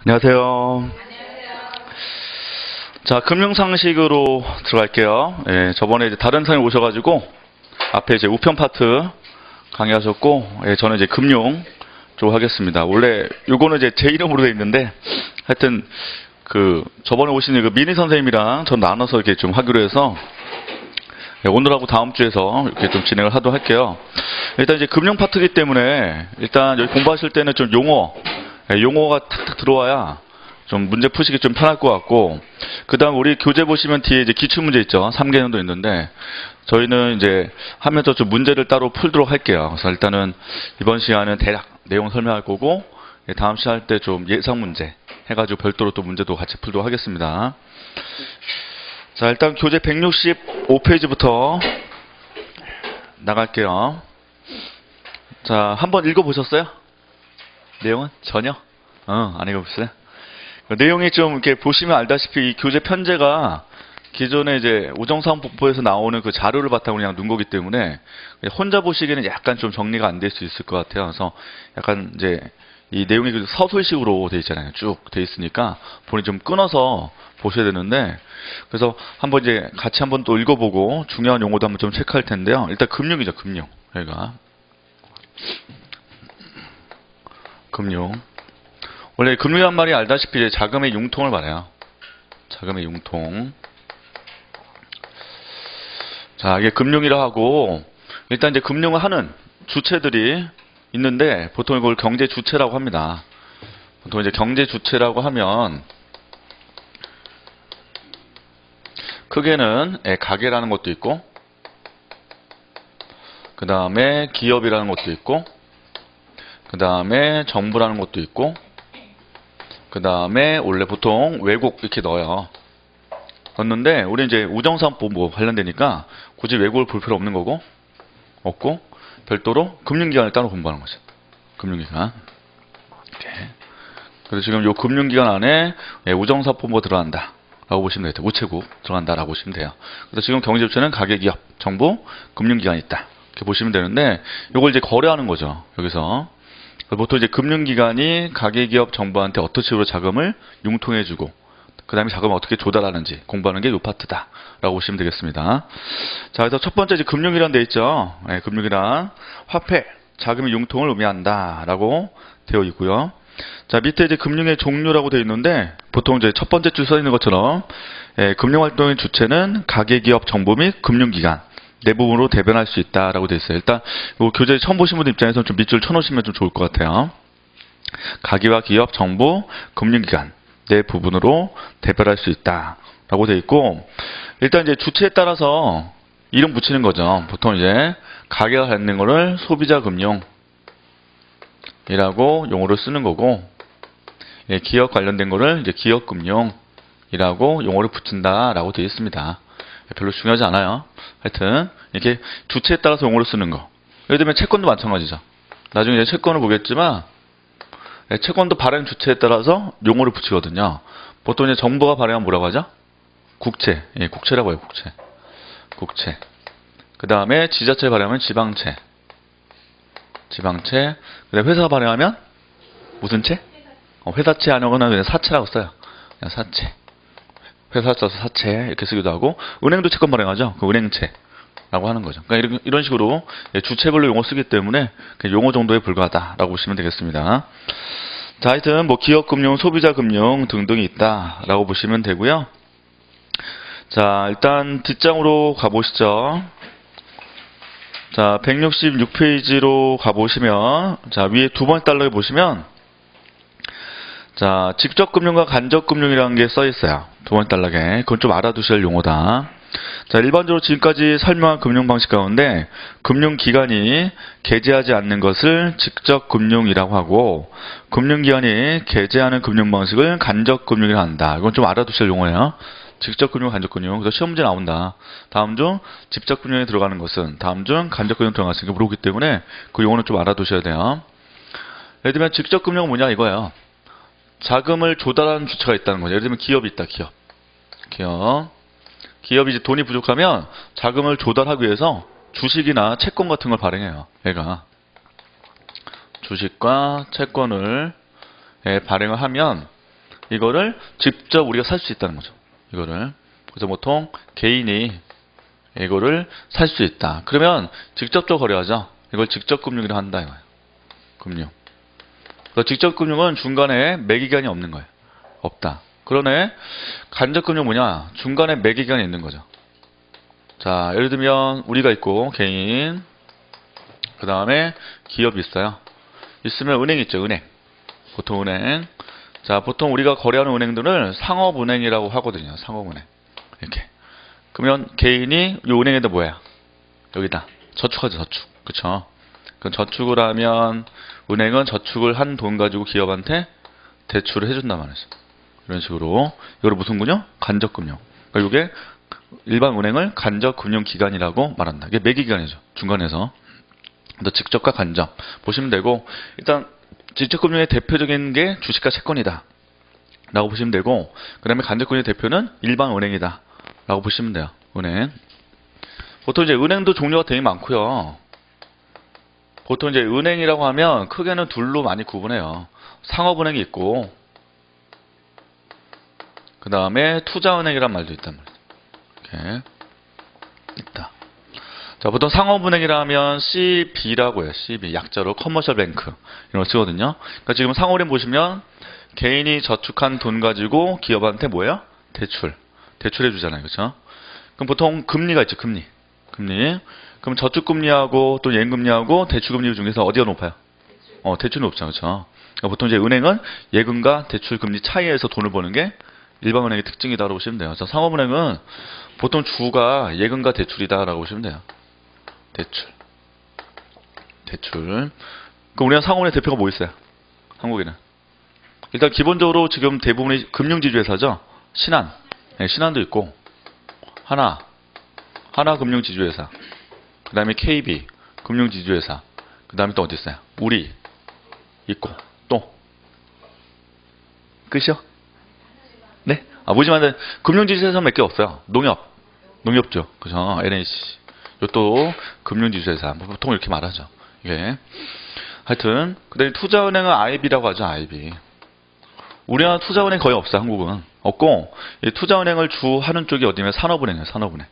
안녕하세요. 자, 금융상식으로 들어갈게요. 예, 저번에 이제 다른 사람이 오셔가지고 앞에 이제 우편 파트 강의하셨고, 예, 저는 이제 금융 쪽 하겠습니다. 원래 요거는 이제 제 이름으로 돼 있는데, 하여튼 저번에 오신 그 미니 선생님이랑 전 나눠서 이렇게 좀 하기로 해서, 예, 오늘하고 다음 주에서 이렇게 좀 진행을 하도록 할게요. 일단 이제 금융 파트이기 때문에 일단 여기 공부하실 때는 좀 용어가 탁탁 들어와야 좀 문제 푸시기 좀 편할 것 같고, 그 다음 우리 교재 보시면 뒤에 이제 기출문제 있죠. 3개년도 있는데, 저희는 이제 하면서 좀 문제를 따로 풀도록 할게요. 그래서 일단은 이번 시간은 대략 내용 설명할 거고, 다음 시간 할 때 좀 예상 문제 해가지고 별도로 또 문제도 같이 풀도록 하겠습니다. 자, 일단 교재 165페이지부터 나갈게요. 자, 한번 읽어보셨어요? 내용은? 전혀? 안 읽어보셨어요? 내용이 좀 이렇게 보시면 알다시피 이 교재 편제가 기존에 이제 우정사원법부에서 나오는 그 자료를 바탕으로 그냥 놓은 거기 때문에 혼자 보시기에는 약간 좀 정리가 안 될 수 있을 것 같아요. 그래서 약간 이제 이 내용이 서술식으로 돼 있잖아요. 쭉 돼 있으니까 본인이 좀 끊어서 보셔야 되는데, 그래서 한번 이제 같이 한번 또 읽어보고 중요한 용어도 한번 좀 체크할 텐데요. 일단 금융이죠, 금융. 여기가 금융. 원래 금융이란 말이 알다시피 이제 자금의 융통을 말해요. 자금의 융통. 자, 이게 금융이라 하고, 일단 이제 금융을 하는 주체들이 있는데, 보통 이걸 경제 주체라고 합니다. 보통 이제 경제 주체라고 하면, 크게는 가게라는 것도 있고, 그 다음에 기업이라는 것도 있고, 그 다음에 정부라는 것도 있고, 그 다음에 원래 보통 외국 이렇게 넣어요. 넣는데 우리 이제 우정사원법 뭐 관련되니까 굳이 외국을 볼 필요 없는 거고, 없고 별도로 금융기관을 따로 공부하는 거죠. 금융기관. 이렇게. 그래서 지금 요 금융기관 안에 우정사원법 들어간다 라고 보시면 돼요. 우체국 들어간다 라고 보시면 돼요. 그래서 지금 경제주체는 가계기업, 정부, 금융기관이 있다 이렇게 보시면 되는데, 요걸 이제 거래하는 거죠. 여기서 보통 이제 금융기관이 가계기업 정부한테 어떤 식으로 자금을 융통해주고, 그 다음에 자금을 어떻게 조달하는지 공부하는 게 이 파트다 라고 보시면 되겠습니다. 자, 그래서 첫 번째 이제 금융이란 데 있죠. 금융이란 화폐, 자금의 융통을 의미한다 라고 되어 있고요. 자, 밑에 이제 금융의 종류라고 되어 있는데, 보통 이제 첫 번째 줄 써 있는 것처럼 금융활동의 주체는 가계기업 정부 및 금융기관 내부분으로 대변할 수 있다라고 되어 있어요. 일단 이 교재 처음 보신 분들 입장에서는 좀 밑줄 쳐놓으시면 좀 좋을 것 같아요. 가계와 기업, 정부, 금융기관 내 부분으로 대변할 수 있다라고 되어 있고, 일단 이제 주체에 따라서 이름 붙이는 거죠. 보통 이제 가계가 갖는 거를 소비자 금융이라고 용어를 쓰는 거고, 기업 관련된 거를 이제 기업 금융이라고 용어를 붙인다라고 되어 있습니다. 별로 중요하지 않아요. 하여튼 이렇게 주체에 따라서 용어를 쓰는 거. 예를 들면 채권도 마찬가지죠. 나중에 이제 채권을 보겠지만, 채권도 발행 주체에 따라서 용어를 붙이거든요. 보통 이제 정부가 발행하면 뭐라고 하죠? 국채. 국채라고 해요. 국채. 그 다음에 지자체 발행하면 지방채. 그 다음에 회사 발행하면 무슨 채? 회사채 아니면 그냥 사채라고 써요. 그냥 사채. 회사 써서 사채 이렇게 쓰기도 하고, 은행도 채권 발행하죠. 그 은행채라고 하는 거죠. 그러니까 이런 식으로 주체별로 용어 쓰기 때문에 용어 정도에 불과하다라고 보시면 되겠습니다. 자, 하여튼 뭐 기업금융, 소비자금융 등등이 있다라고 보시면 되고요. 자, 일단 뒷장으로 가보시죠. 자, 166페이지로 가보시면, 자, 위에 두 번째 달러에 보시면, 자, 직접금융과 간접금융이라는 게 써 있어요. 두 번째 단락에. 그건 좀 알아두셔야 할 용어다. 자, 일반적으로 지금까지 설명한 금융 방식 가운데 금융기관이 게재하지 않는 것을 직접금융이라고 하고, 금융기관이 게재하는 금융 방식을 간접금융이라고 한다. 이건 좀 알아두셔야 할 용어예요. 직접금융, 간접금융. 그래서 시험 문제 나온다. 다음 중 직접금융에 들어가는 것은, 다음 중 간접금융에 들어가는 것은 물어보기 때문에 그 용어는 좀 알아두셔야 돼요. 예를 들면 직접금융은 뭐냐 이거예요. 자금을 조달하는 주체가 있다는 거죠. 예를 들면 기업이 있다. 기업이 이제 돈이 부족하면 자금을 조달하기 위해서 주식이나 채권 같은 걸 발행해요. 얘가 주식과 채권을 발행을 하면 이거를 직접 우리가 살 수 있다는 거죠. 이거를. 그래서 보통 개인이 이거를 살 수 있다. 그러면 직접적으로 거래하죠. 이걸 직접금융이라고 한다 이거예요. 금융. 그래서 직접금융은 중간에 매기간이 없는 거예요. 없다. 그러네. 간접금융 뭐냐? 중간에 매기간이 있는 거죠. 자, 예를 들면 우리가 있고 개인, 그 다음에 기업이 있어요. 있으면 은행 있죠. 은행. 보통 은행. 자, 보통 우리가 거래하는 은행들을 상업은행이라고 하거든요. 상업은행. 이렇게. 그러면 개인이 이 은행에다 뭐야? 여기다 저축하죠. 저축. 그쵸? 그럼 저축을 하면 은행은 저축을 한 돈 가지고 기업한테 대출을 해준단 말이죠. 이런 식으로. 이거를 무슨 금융? 간접금융. 그러니까 이게 일반 은행을 간접금융기관이라고 말한다. 이게 매기기관이죠. 중간에서. 직접과 간접 보시면 되고, 일단 직접금융의 대표적인 게 주식과 채권이다 라고 보시면 되고, 그 다음에 간접금융의 대표는 일반 은행이다 라고 보시면 돼요. 은행. 보통 이제 은행도 종류가 되게 많고요. 보통 이제 은행이라고 하면 크게는 둘로 많이 구분해요. 상업은행이 있고, 그 다음에 투자은행이란 말도 있단 말이에요. 이렇게 있다. 자, 보통 상업은행이라 하면 CB라고 해요. CB. 약자로 커머셜 뱅크. 이런 걸 쓰거든요. 그러니까 지금 상업은행 보시면 개인이 저축한 돈 가지고 기업한테 뭐예요? 대출해 주잖아요. 그렇죠? 그럼 보통 금리가 있죠. 금리. 그럼 저축금리하고 또 예금금리하고 대출금리 중에서 어디가 높아요? 대출이 높죠. 그렇죠? 그러니까 보통 이제 은행은 예금과 대출금리 차이에서 돈을 버는 게 일반은행의 특징이다라고 보시면 돼요. 그래서 상업은행은 보통 주가 예금과 대출이다라고 보시면 돼요. 대출. 그럼 우리가 상업은행 대표가 뭐 있어요? 한국에는. 일단 기본적으로 지금 대부분이 금융지주회사죠. 신한. 네, 신한도 있고, 하나 금융지주회사. 그 다음에 KB 금융지주회사. 그 다음에 또 어디 있어요? 우리 있고, 또 끝이요? 네? 뭐지만 금융지주회사 몇 개 없어요. 농협죠. 그죠? NH. 이것도 금융지주회사. 보통 이렇게 말하죠. 이게. 하여튼, 그 다음에 투자은행은 IB라고 하죠. IB. 우리나라 투자은행 거의 없어. 한국은. 없고, 이 투자은행을 주하는 쪽이 어디냐면 산업은행이에요. 산업은행.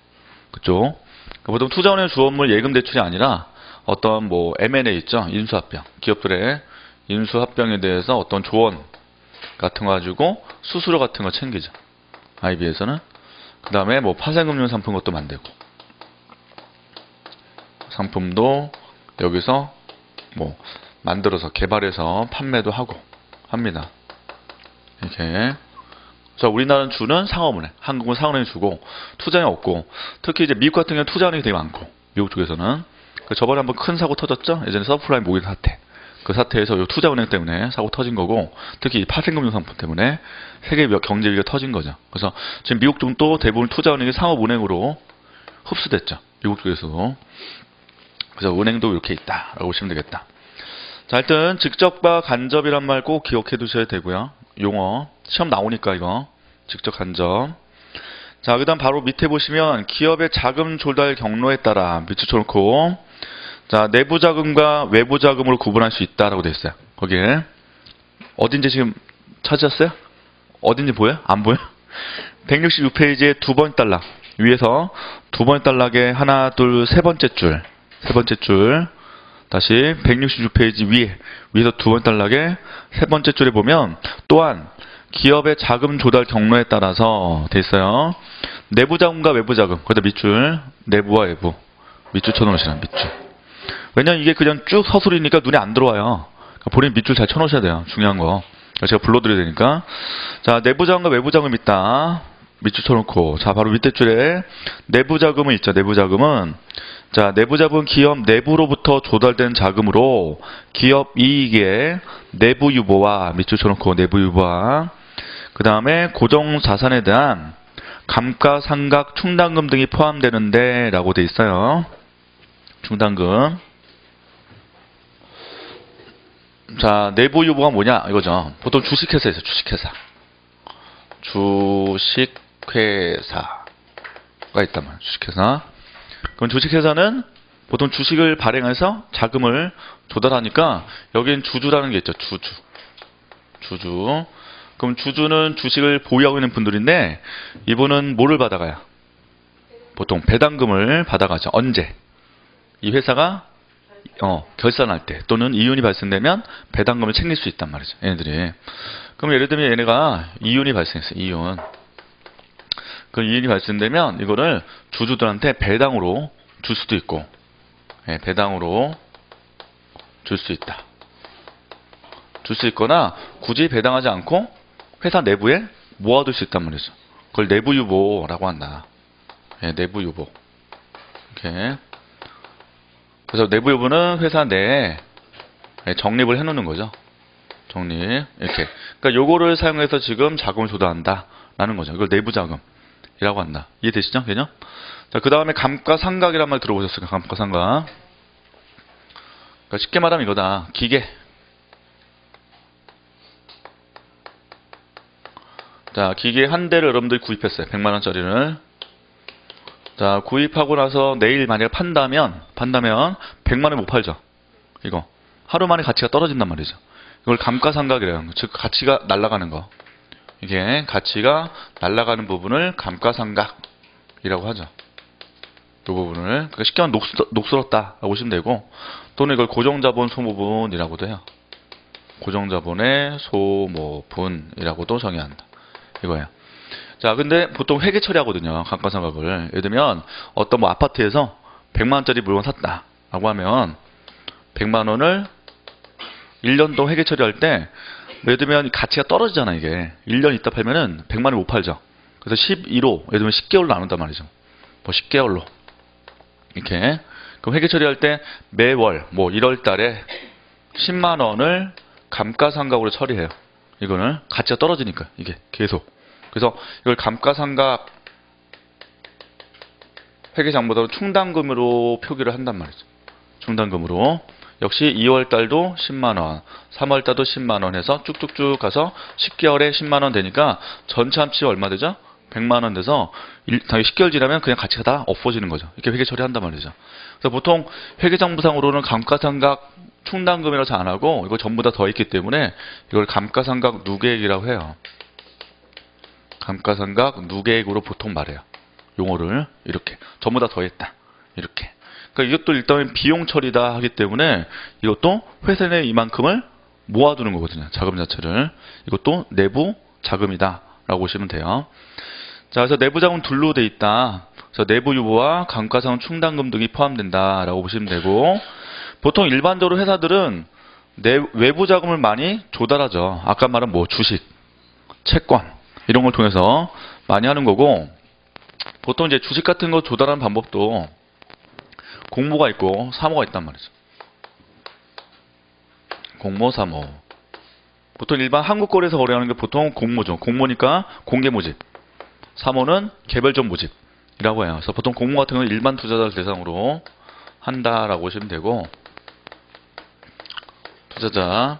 그쪽. 보통 투자은행 주업물 예금 대출이 아니라 어떤 뭐 M&A 있죠. 인수합병. 기업들의 인수합병에 대해서 어떤 조언 같은 거 가지고 수수료 같은 거 챙기죠. IB에서는. 그 다음에 뭐 파생금융 상품 것도 만들고. 상품도 여기서 뭐 만들어서 개발해서 판매도 하고 합니다. 이렇게. 자, 우리나라는 주는 상업은행, 한국은 상업은행이 주고 투자은행이 없고, 특히 이제 미국 같은 경우는 투자은행이 되게 많고, 미국 쪽에서는. 저번에 한번 큰 사고 터졌죠? 예전에 서프라임 모기지 사태. 그 사태에서 이 투자은행 때문에 사고 터진 거고, 특히 파생금융 상품 때문에 세계 경제 위기가 터진 거죠. 그래서 지금 미국 쪽도 대부분 투자은행이 상업은행으로 흡수됐죠. 미국 쪽에서도. 그래서 은행도 이렇게 있다라고 보시면 되겠다. 자, 하여튼 직접과 간접이란 말 꼭 기억해 두셔야 되고요. 용어 시험 나오니까 이거 직접 간접. 자, 그 다음 바로 밑에 보시면 기업의 자금 조달 경로에 따라 밑줄 쳐놓고, 자, 내부 자금과 외부 자금으로 구분할 수 있다라고 되어 있어요. 거기에 어딘지 지금 찾으셨어요? 어딘지 보여요? 안 보여요? 166페이지에 두 번째 단락 위에서 두 번째 단락에 하나 둘 세 번째 줄 다시 166페이지 위에서 두 번째 단락에 세 번째 줄에 보면 또한 기업의 자금 조달 경로에 따라서 돼 있어요. 내부 자금과 외부 자금. 거기다 밑줄. 내부와 외부. 밑줄 쳐놓으시라. 밑줄. 왜냐면 이게 그냥 쭉 서술이니까 눈에 안 들어와요. 그러니까 본인 밑줄 잘 쳐놓으셔야 돼요. 중요한 거. 제가 불러드려야 되니까. 자, 내부 자금과 외부 자금 있다. 밑줄 쳐놓고. 자, 바로 밑에 줄에 내부 자금은 있죠. 내부 자금은. 자, 내부 자금은 기업 내부로부터 조달된 자금으로 기업 이익의 내부 유보와 밑줄 쳐놓고 내부 유보와 그 다음에 고정 자산에 대한 감가상각 충당금 등이 포함되는데 라고 돼 있어요. 충당금. 자, 내부 유보가 뭐냐 이거죠. 보통 주식회사 있어요. 주식회사가 있단 말이에요. 주식회사. 그럼 주식회사는 보통 주식을 발행해서 자금을 조달하니까 여기엔 주주라는 게 있죠. 주주. 그럼 주주는 주식을 보유하고 있는 분들인데 이분은 뭐를 받아가요? 보통 배당금을 받아가죠. 언제? 이 회사가 결산할 때 또는 이윤이 발생되면 배당금을 챙길 수 있단 말이죠. 얘네들이. 그럼 예를 들면 얘네가 이윤이 발생했어요. 이윤. 그 이윤이 발생되면 이거를 주주들한테 배당으로 줄 수도 있고, 배당으로 줄 수 있다. 줄 수 있거나 굳이 배당하지 않고 회사 내부에 모아둘 수 있단 말이죠. 그걸 내부유보라고 한다. 내부유보. 이렇게. 그래서 내부유보는 회사 내에 적립을 해놓는 거죠. 적립. 이렇게. 그러니까 요거를 사용해서 지금 자금을 조달한다. 라는 거죠. 이걸 내부자금이라고 한다. 이해되시죠? 개념? 자, 그 다음에 감가상각이란 말 들어보셨을까요? 감가상각. 그러니까 쉽게 말하면 이거다. 기계. 자, 기계 한 대를 여러분들이 구입했어요. 100만원짜리를. 자, 구입하고 나서 내일 만약에 판다면 100만원에 못 팔죠. 이거. 하루 만에 가치가 떨어진단 말이죠. 이걸 감가상각이래요. 즉, 가치가 날아가는 거. 이게 가치가 날아가는 부분을 감가상각이라고 하죠. 이 부분을. 그러니까 쉽게 말하면 녹슬었다라고 보시면 되고, 또는 이걸 고정자본 소모분이라고도 해요. 고정자본의 소모분이라고도 정의한다. 이거예요. 자, 근데 보통 회계 처리하거든요. 감가상각을. 예를 들면 어떤 뭐 아파트에서 100만원짜리 물건 샀다라고 하면 100만원을 1년 동안 회계 처리할 때 예를 들면 가치가 떨어지잖아. 이게 1년 있다 팔면은 100만원에 못 팔죠. 그래서 12로 예를 들면 10개월로 나눈단 말이죠. 뭐 10개월로 이렇게. 그럼 회계 처리할 때 매월 뭐 1월 달에 10만원을 감가상각으로 처리해요. 이거는 가치가 떨어지니까 이게 계속. 그래서 이걸 감가상각 회계장부도 충당금으로 표기를 한단 말이죠. 충당금으로. 역시 2월 달도 10만원, 3월 달도 10만원 해서 쭉쭉쭉 가서 10개월에 10만원 되니까 전체 합치면 얼마 되죠? 100만원 돼서 10개월 지나면 그냥 가치가 다 없어지는 거죠. 이렇게 회계 처리한단 말이죠. 그래서 보통 회계장부상으로는 감가상각 충당금이라고 잘 안 하고 이거 전부 다 더했기 때문에 이걸 감가상각 누계액이라고 해요. 감가상각 누계액으로 보통 말해요. 용어를 이렇게 전부 다 더했다. 이렇게. 그러니까 이것도 일단은 비용 처리다 하기 때문에 이것도 회사 내에 이만큼을 모아두는 거거든요. 자금 자체를. 이것도 내부 자금이다 라고 보시면 돼요. 자, 그래서 내부 자금은 둘로 돼 있다. 그래서 내부 유보와 감가상각 충당금 등이 포함된다 라고 보시면 되고, 보통 일반적으로 회사들은 외부 자금을 많이 조달하죠. 아까 말한 뭐 주식, 채권 이런 걸 통해서 많이 하는 거고, 보통 이제 주식 같은 거 조달하는 방법도 공모가 있고 사모가 있단 말이죠. 공모, 사모. 보통 일반 한국거래에서 거래하는 게 보통 공모죠. 공모니까 공개 모집. 사모는 개별적 모집이라고 해요. 그래서 보통 공모 같은 건 일반 투자자를 대상으로 한다라고 보시면 되고, 투자자.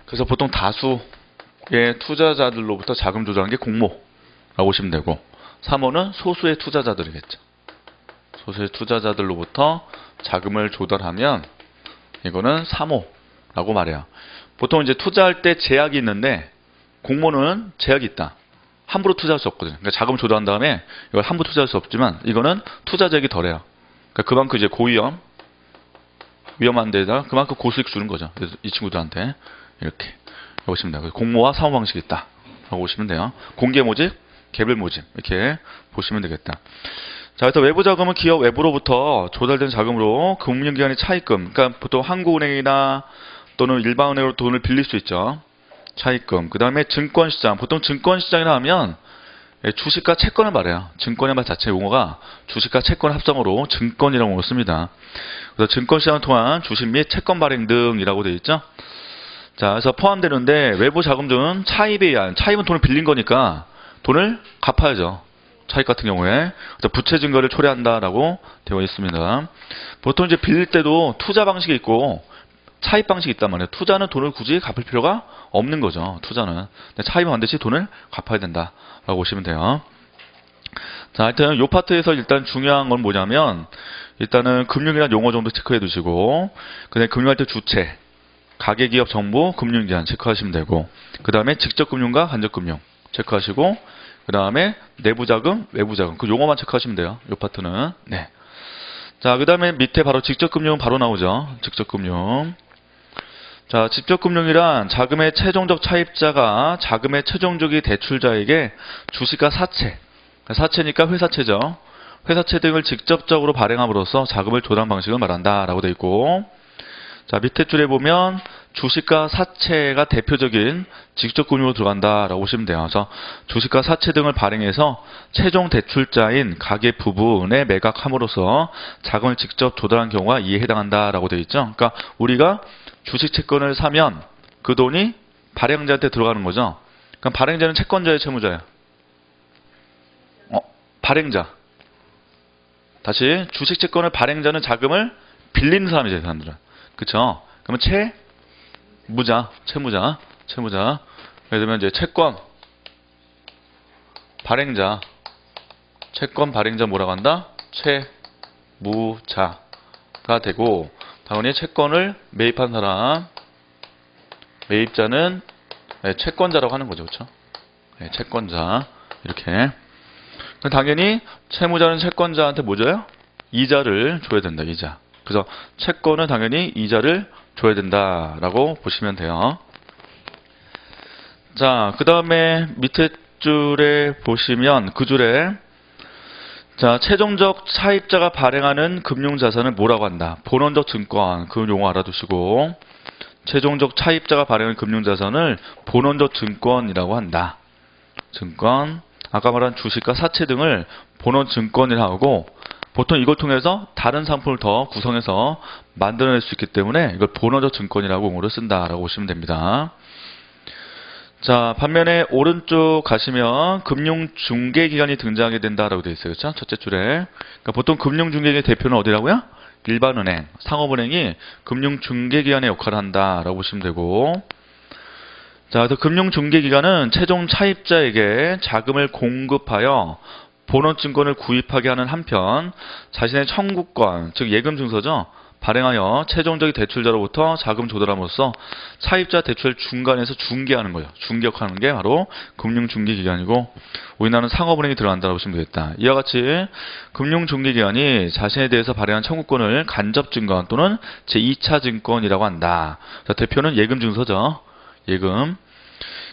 그래서 보통 다수의 투자자들로부터 자금 조달하는 게 공모라고 보시면 되고, 사모는 소수의 투자자들이겠죠. 소수의 투자자들로부터 자금을 조달하면 이거는 사모라고 말해요. 보통 이제 투자할 때 제약이 있는데 공모는 제약이 있다. 함부로 투자할 수 없거든요. 그러니까 자금 조달한 다음에 이걸 함부로 투자할 수 없지만 이거는 투자 제약이 덜해요. 그러니까 그만큼 이제 고위험, 위험한 데다가 그만큼 고수익 주는 거죠. 그래서 이 친구들한테 이렇게 보시면 돼요. 공모와 사모 방식이 있다 라고 보시면 돼요. 공개 모집, 개별 모집 이렇게 보시면 되겠다. 자, 그래서 외부 자금은 기업 외부로부터 조달된 자금으로 금융기관의 차입금, 그러니까 보통 한국은행이나 또는 일반은행으로 돈을 빌릴 수 있죠. 차입금. 그 다음에 증권시장. 보통 증권시장이라 하면 주식과 채권을 말해요. 증권의 말 자체 용어가 주식과 채권 합성어로 증권이라고 씁니다. 그래서 증권시장을 통한 주식 및 채권 발행 등이라고 되어 있죠. 자, 그래서 포함되는데 외부 자금은 차입에 의한, 차입은 돈을 빌린 거니까 돈을 갚아야죠. 차입 같은 경우에. 그래서 부채 증거를 초래한다라고 되어 있습니다. 보통 이제 빌릴 때도 투자 방식이 있고 차입 방식이 있단 말이에요. 투자는 돈을 굳이 갚을 필요가 없는 거죠. 투자는. 근데 차입은 반드시 돈을 갚아야 된다라고 보시면 돼요. 자, 하여튼 이 파트에서 일단 중요한 건 뭐냐면 일단은 금융이라는 용어 정도 체크해 두시고, 그다음에 금융할 때 주체, 가계기업 정보 금융기관 체크하시면 되고, 그 다음에 직접금융과 간접금융 체크하시고, 그 다음에 내부자금, 외부자금 그 용어만 체크하시면 돼요. 이 파트는. 네. 자, 그 다음에 밑에 바로 직접금융 바로 나오죠. 직접금융. 자, 직접금융이란 자금의 최종적 차입자가 자금의 최종적인 대출자에게 주식과 사채, 사채니까 회사채죠. 회사채 등을 직접적으로 발행함으로써 자금을 조달한 방식을 말한다 라고 되어 있고, 자, 밑에 줄에 보면 주식과 사채가 대표적인 직접금융으로 들어간다 라고 보시면 돼요. 그래서 주식과 사채 등을 발행해서 최종 대출자인 가계 부분에 매각함으로써 자금을 직접 조달한 경우가 이에 해당한다 라고 되어 있죠. 그러니까 우리가 주식 채권을 사면 그 돈이 발행자한테 들어가는 거죠. 그럼 발행자는 채권자의 채무자예요. 발행자. 다시 주식 채권을 발행자는 자금을 빌리는 사람이죠, 그 사람들은. 그쵸? 그러면 채무자. 예를 들면 이제 채권 발행자. 채권 발행자 뭐라고 한다? 채무자가 되고, 당연히 채권을 매입한 사람, 매입자는 채권자라고 하는 거죠. 그렇죠? 네, 채권자. 이렇게. 당연히 채무자는 채권자한테 뭐 줘요? 이자를 줘야 된다. 이자. 그래서 채권은 당연히 이자를 줘야 된다라고 보시면 돼요. 자, 그 다음에 밑에 줄에 보시면 그 줄에 자, 최종적 차입자가 발행하는 금융자산을 뭐라고 한다? 본원적 증권. 그 용어 알아두시고, 최종적 차입자가 발행하는 금융자산을 본원적 증권이라고 한다. 증권. 아까 말한 주식과 사채 등을 본원 증권이라고 하고, 보통 이걸 통해서 다른 상품을 더 구성해서 만들어낼 수 있기 때문에 이걸 본원적 증권이라고 용어를 쓴다라고 보시면 됩니다. 자, 반면에 오른쪽 가시면 금융중개기관이 등장하게 된다라고 되어 있어요. 그렇죠? 첫째 줄에. 그러니까 보통 금융중개기관의 대표는 어디라고요? 일반은행, 상업은행이 금융중개기관의 역할을 한다라고 보시면 되고, 자, 그래서 금융중개기관은 최종 차입자에게 자금을 공급하여 본원증권을 구입하게 하는 한편 자신의 청구권, 즉 예금증서죠. 발행하여 최종적인 대출자로부터 자금 조달함으로써 차입자 대출 중간에서 중개하는 거예요. 중개 역할하는 게 바로 금융중개기관이고, 우리나라는 상업은행이 들어간다고 보시면 되겠다. 이와 같이 금융중개기관이 자신에 대해서 발행한 청구권을 간접증권 또는 제2차 증권이라고 한다. 자, 대표는 예금증서죠. 예금.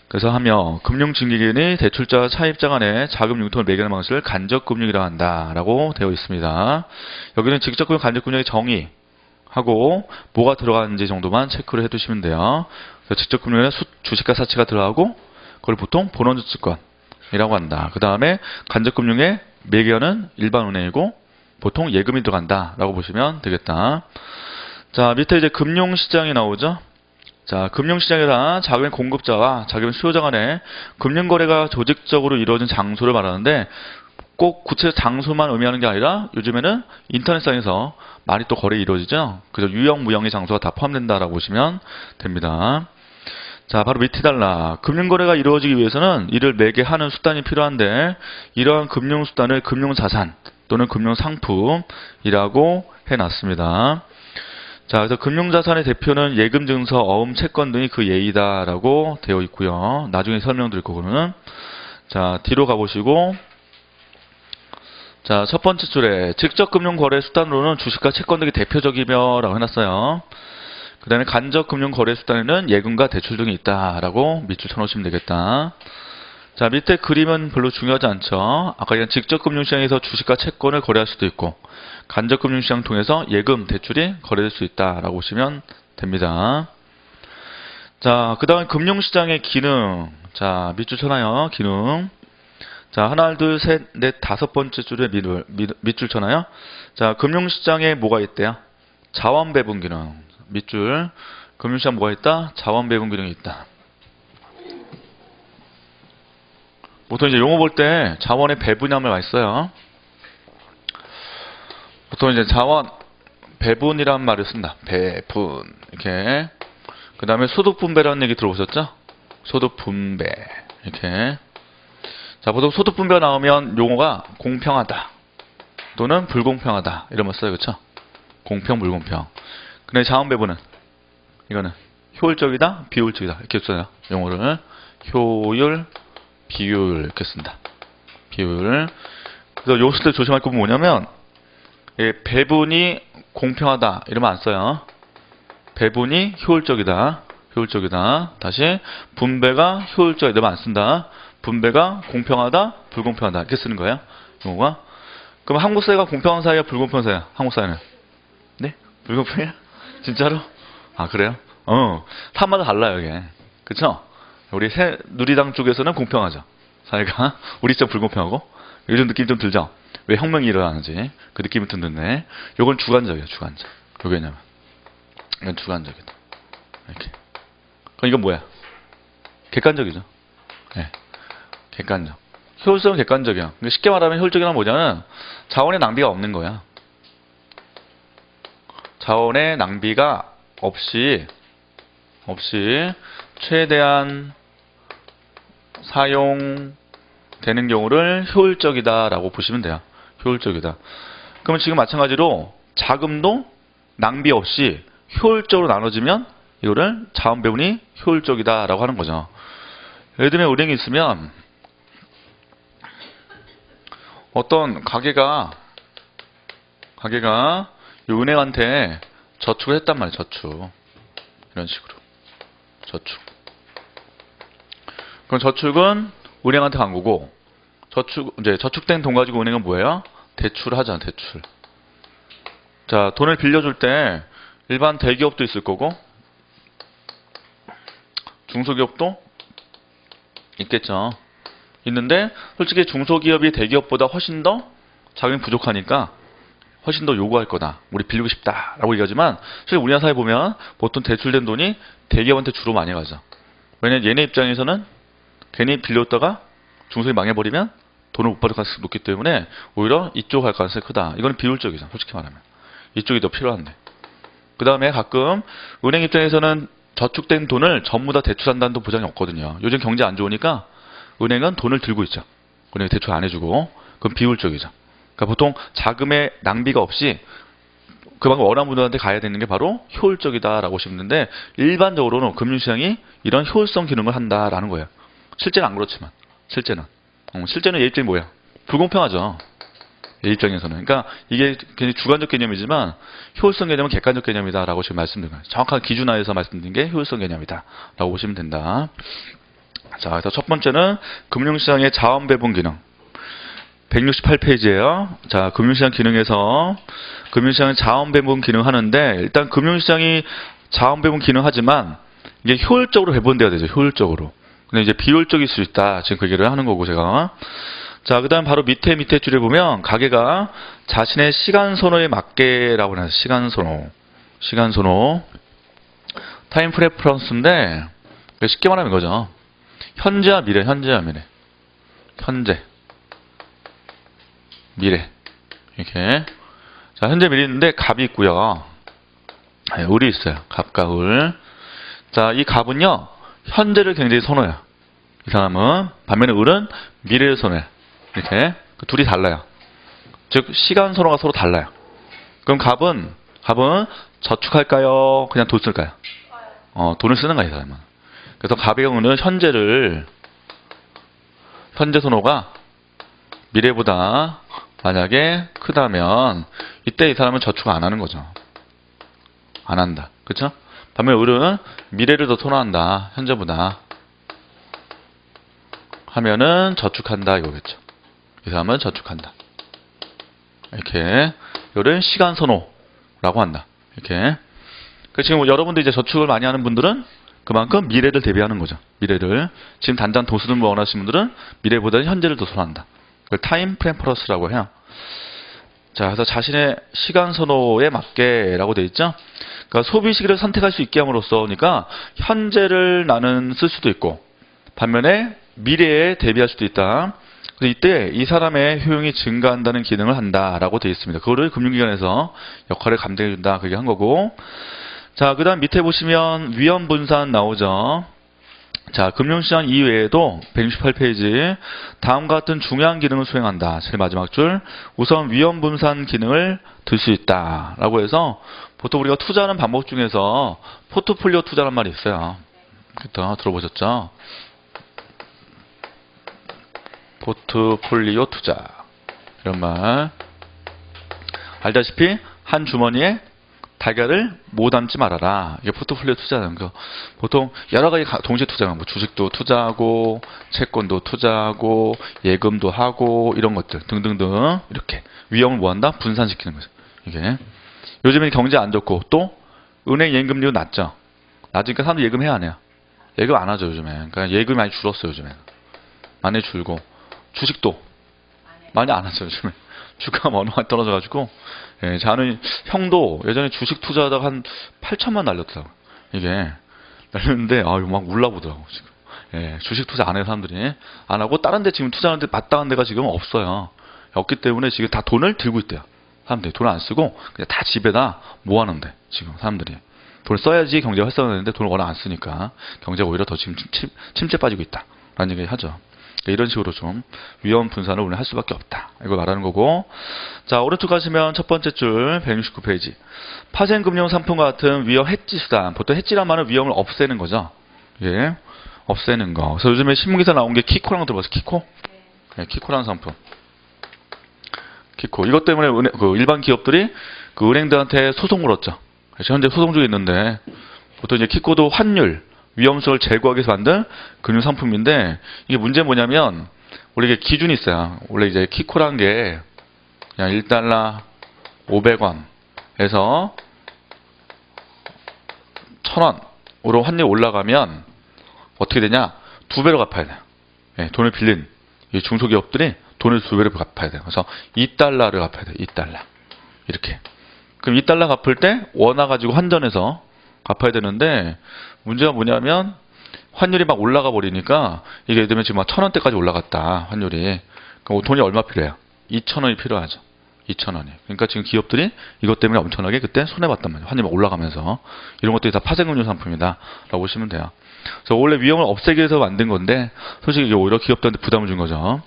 그래서 하며 금융중개기관이 대출자와 차입자 간의 자금 융통을 매개하는 방식을 간접금융이라고 한다라고 되어 있습니다. 여기는 직접금융, 간접금융의 정의 하고 뭐가 들어가는지 정도만 체크를 해두시면 돼요. 직접금융에는 주식과 사채가 들어가고 그걸 보통 본원적 증권이라고 한다. 그 다음에 간접금융의 매개하는 일반은행이고 보통 예금이 들어간다라고 보시면 되겠다. 자, 밑에 이제 금융시장이 나오죠. 자, 금융시장에서 자금의 공급자와 자금의 수요자 간의 금융거래가 조직적으로 이루어진 장소를 말하는데, 꼭 구체적 장소만 의미하는 게 아니라 요즘에는 인터넷상에서 많이 또 거래 이루어지죠. 그래서 유형, 무형의 장소가 다 포함된다라고 보시면 됩니다. 자, 바로 밑에 달라. 금융거래가 이루어지기 위해서는 이를 매개하는 수단이 필요한데, 이러한 금융수단을 금융자산 또는 금융상품이라고 해놨습니다. 자, 그래서 금융자산의 대표는 예금증서, 어음, 채권 등이 그 예이다라고 되어 있고요. 나중에 설명드릴 거고는. 자, 뒤로 가보시고, 자, 첫 번째 줄에 직접 금융 거래 수단으로는 주식과 채권 등이 대표적이며라고 해놨어요. 그 다음에 간접 금융 거래 수단에는 예금과 대출 등이 있다라고 밑줄 쳐놓으시면 되겠다. 자, 밑에 그림은 별로 중요하지 않죠. 아까 얘기한 직접 금융시장에서 주식과 채권을 거래할 수도 있고, 간접 금융시장 통해서 예금, 대출이 거래될 수 있다라고 보시면 됩니다. 자, 그 다음에 금융시장의 기능. 자, 밑줄 쳐놔요. 기능. 자, 하나, 둘, 셋, 넷, 다섯 번째 줄에 밑줄 쳐놔요. 자, 금융시장에 뭐가 있대요? 자원배분 기능. 밑줄. 금융시장 뭐가 있다? 자원배분 기능이 있다. 보통 이제 용어 볼 때 자원의 배분함을 많이 써요. 보통 이제 자원 배분이라는 말을 쓴다. 배분. 이렇게. 그 다음에 소득분배라는 얘기 들어보셨죠? 소득분배. 이렇게. 자, 보통 소득분배가 나오면 용어가 공평하다 또는 불공평하다 이런 말 써요. 그렇죠? 공평, 불공평. 근데 자원배분은 이거는 효율적이다, 비효율적이다 이렇게 써요. 용어를 효율, 비효율 이렇게 쓴다. 비효율. 그래서 요술 때 조심할 건 뭐냐면 배분이 공평하다 이러면 안 써요. 배분이 효율적이다. 효율적이다. 다시 분배가 효율적이다 이러면 안 쓴다. 분배가 공평하다, 불공평하다 이렇게 쓰는 거예요. 용어가. 그럼 한국 사회가 공평한 사회야, 불공평한 사회야? 한국 사회는? 네? 불공평해요? 진짜로? 아 그래요? 사람마다 달라요 이게. 그쵸? 우리 누리당 쪽에서는 공평하죠. 사회가. 우리 좀 불공평하고. 요즘 느낌 좀 들죠? 왜 혁명이 일어나는지 그 느낌이 좀 드네. 요건 주관적이에요. 주관적. 요게 왜냐면 이건 주관적이다. 이렇게. 그럼 이건 뭐야? 객관적이죠. 네. 객관적. 효율성은 객관적이야. 그러니까 쉽게 말하면 효율적이란 뭐냐면 자원의 낭비가 없는 거야. 자원의 낭비가 없이 최대한 사용되는 경우를 효율적이다라고 보시면 돼요. 효율적이다. 그러면 지금 마찬가지로 자금도 낭비 없이 효율적으로 나눠지면 이거를 자원 배분이 효율적이다라고 하는 거죠. 예를 들면 은행이 있으면 어떤 가게가 이 은행한테 저축을 했단 말이에요. 저축. 이런 식으로. 저축. 그럼 저축은 은행한테 간 거고, 이제 저축된 돈 가지고 은행은 뭐예요? 대출하잖아, 대출. 자, 돈을 빌려줄 때 일반 대기업도 있을 거고, 중소기업도 있겠죠. 있는데, 솔직히 중소기업이 대기업보다 훨씬 더 자금이 부족하니까 훨씬 더 요구할 거다. 우리 빌리고 싶다라고 얘기하지만 사실 우리나라 사회 보면 보통 대출된 돈이 대기업한테 주로 많이 가죠. 왜냐면 얘네 입장에서는 괜히 빌렸다가 중소기업이 망해버리면 돈을 못 받을 가능성이 높기 때문에 오히려 이쪽 갈 가능성이 크다. 이건 비효율적이죠. 솔직히 말하면. 이쪽이 더 필요한데. 그 다음에 가끔 은행 입장에서는 저축된 돈을 전부 다 대출한다는 보장이 없거든요. 요즘 경제 안 좋으니까 은행은 돈을 들고 있죠. 은행이 대출 안 해주고. 그건 비효율적이죠. 그러니까 보통 자금의 낭비가 없이 그만큼 어려운 분들한테 가야 되는 게 바로 효율적이다라고 보시는데 일반적으로는 금융시장이 이런 효율성 기능을 한다라는 거예요. 실제는 안 그렇지만 실제는 얘 입장이 뭐야? 불공평하죠. 얘 입장에서는. 그러니까 이게 굉장히 주관적 개념이지만 효율성 개념은 객관적 개념이다라고 지금 말씀드린 거예요. 정확한 기준하에서 말씀드린 게 효율성 개념이다라고 보시면 된다. 자, 그래서 첫 번째는 금융시장의 자원 배분 기능. 168페이지예요. 자, 금융시장 기능에서 금융시장은 자원 배분 기능 하는데 일단 금융시장이 자원 배분 기능 하지만 이게 효율적으로 배분돼야 되죠. 효율적으로. 근데 이제 비효율적일 수 있다. 지금 그 얘기를 하는 거고 제가. 자, 그다음 바로 밑에 줄에 보면 가게가 자신의 시간 선호에 맞게라고 해요. 시간 선호. 타임 프레퍼런스인데 쉽게 말하면 이거죠. 현재와 미래. 미래. 이렇게. 자, 현재 미래 있는데 갑이 있고요. 을이 있어요. 갑과 을. 자, 이 갑은요. 현재를 굉장히 선호해요. 이 사람은. 반면에 을은 미래를 선호해요. 이렇게. 둘이 달라요. 즉 시간 선호가 서로 달라요. 그럼 갑은 저축할까요? 그냥 돈 쓸까요? 돈을 쓰는 거예요, 이 사람은. 그래서 갑의 경우는 현재 선호가 미래보다 만약에 크다면 이때 이 사람은 저축 안 하는 거죠. 안 한다. 그렇죠? 반면 을은 미래를 더 선호한다. 현재보다 하면은 저축한다 이거겠죠. 이 사람은 저축한다. 이렇게 이런 시간 선호라고 한다. 이렇게. 지금 여러분들 이제 저축을 많이 하는 분들은 그만큼 미래를 대비하는 거죠. 미래를. 지금 당장 돈 쓰는 거 원하시는 분들은 미래보다는 현재를 더 선호한다. 그걸 타임 프레퍼런스라고 해요. 자, 그래서 자신의 시간 선호에 맞게라고 되어 있죠. 그러니까 소비 시기를 선택할 수 있게 함으로써, 그러니까 현재를 나는 쓸 수도 있고 반면에 미래에 대비할 수도 있다. 그래서 이때 이 사람의 효용이 증가한다는 기능을 한다라고 되어 있습니다. 그거를 금융기관에서 역할을 감당해준다. 그게 한 거고. 자, 그 다음 밑에 보시면 위험 분산 나오죠. 자, 금융시장 이외에도 168페이지 다음과 같은 중요한 기능을 수행한다. 제일 마지막 줄 우선 위험분산 기능을 들 수 있다 라고 해서 보통 우리가 투자하는 방법 중에서 포트폴리오 투자란 말이 있어요. 그때 들어보셨죠? 포트폴리오 투자 이런 말 알다시피 한 주머니에 달걀을 못 담지 말아라. 이게 포트폴리오 투자라는 거. 보통 여러 가지 동시에 투자하는 거. 뭐 주식도 투자하고, 채권도 투자하고, 예금도 하고, 이런 것들 등등등 이렇게 위험을 뭐한다? 분산시키는 거죠. 이게 요즘에 경제 안 좋고 또 은행 예금리도 낮죠. 낮으니까 사람들 예금해야 안 해요. 예금 안 하죠 요즘에. 그러니까 예금이 많이 줄었어요 요즘에. 많이 줄고 주식도 많이 안 하죠 요즘에. 주가가 어느 많이 떨어져가지고. 예, 저는 형도 예전에 주식 투자하다가 한 8천만 날렸더라고. 이게 날렸는데 아유 막 울라보더라고 지금. 예, 주식 투자 안 해요 사람들이. 안 하고 다른 데 지금 투자하는데 마땅한 데가 지금 없어요. 없기 때문에 지금 다 돈을 들고 있대요. 사람들이 돈을 안 쓰고 그냥 다 집에다 모아놓는데 지금 사람들이. 돈을 써야지 경제가 활성화되는데 돈을 워낙 안 쓰니까 경제가 오히려 더 지금 침체 빠지고 있다 라는 얘기 하죠. 이런 식으로 좀 위험 분산을 우리는 할 수밖에 없다. 이걸 말하는 거고. 자, 오른쪽 가시면 첫 번째 줄 169페이지. 파생금융 상품과 같은 위험 해지 수단. 보통 해지란 말은 위험을 없애는 거죠. 예, 없애는 거. 그래서 요즘에 신문기사 나온 게 키코라는 거 들어봤어요? 키코? 네, 키코라는 상품. 키코. 이것 때문에 일반 기업들이 그 은행들한테 소송 걸었죠. 현재 소송 중에 있는데 보통 이제 키코도 환율 위험성을 제거하기 위해서 만든 금융상품인데 이게 문제는 뭐냐면 원래 이게 기준이 있어요. 원래 이제 키코라는 게 그냥 1달러 500원에서 1000원으로 환율이 올라가면 어떻게 되냐? 2배로 갚아야 돼요. 네, 돈을 빌린 이 중소기업들이 돈을 2배로 갚아야 돼요. 그래서 2달러를 갚아야 돼요. 2달러. 이렇게. 그럼 2달러 갚을 때 원화 가지고 환전해서 갚아야 되는데 문제가 뭐냐면 환율이 막 올라가 버리니까 이게 예를 들면 지금 막 1000원대까지 올라갔다 환율이. 그럼 돈이 얼마 필요해요? 2000원이 필요하죠. 2000원이. 그러니까 지금 기업들이 이것 때문에 엄청나게 그때 손해봤단 말이에요. 환율이 막 올라가면서. 이런 것들이 다 파생금융 상품이다 라고 보시면 돼요. 그래서 원래 위험을 없애기 위해서 만든 건데 솔직히 이게 오히려 기업들한테 부담을 준 거죠.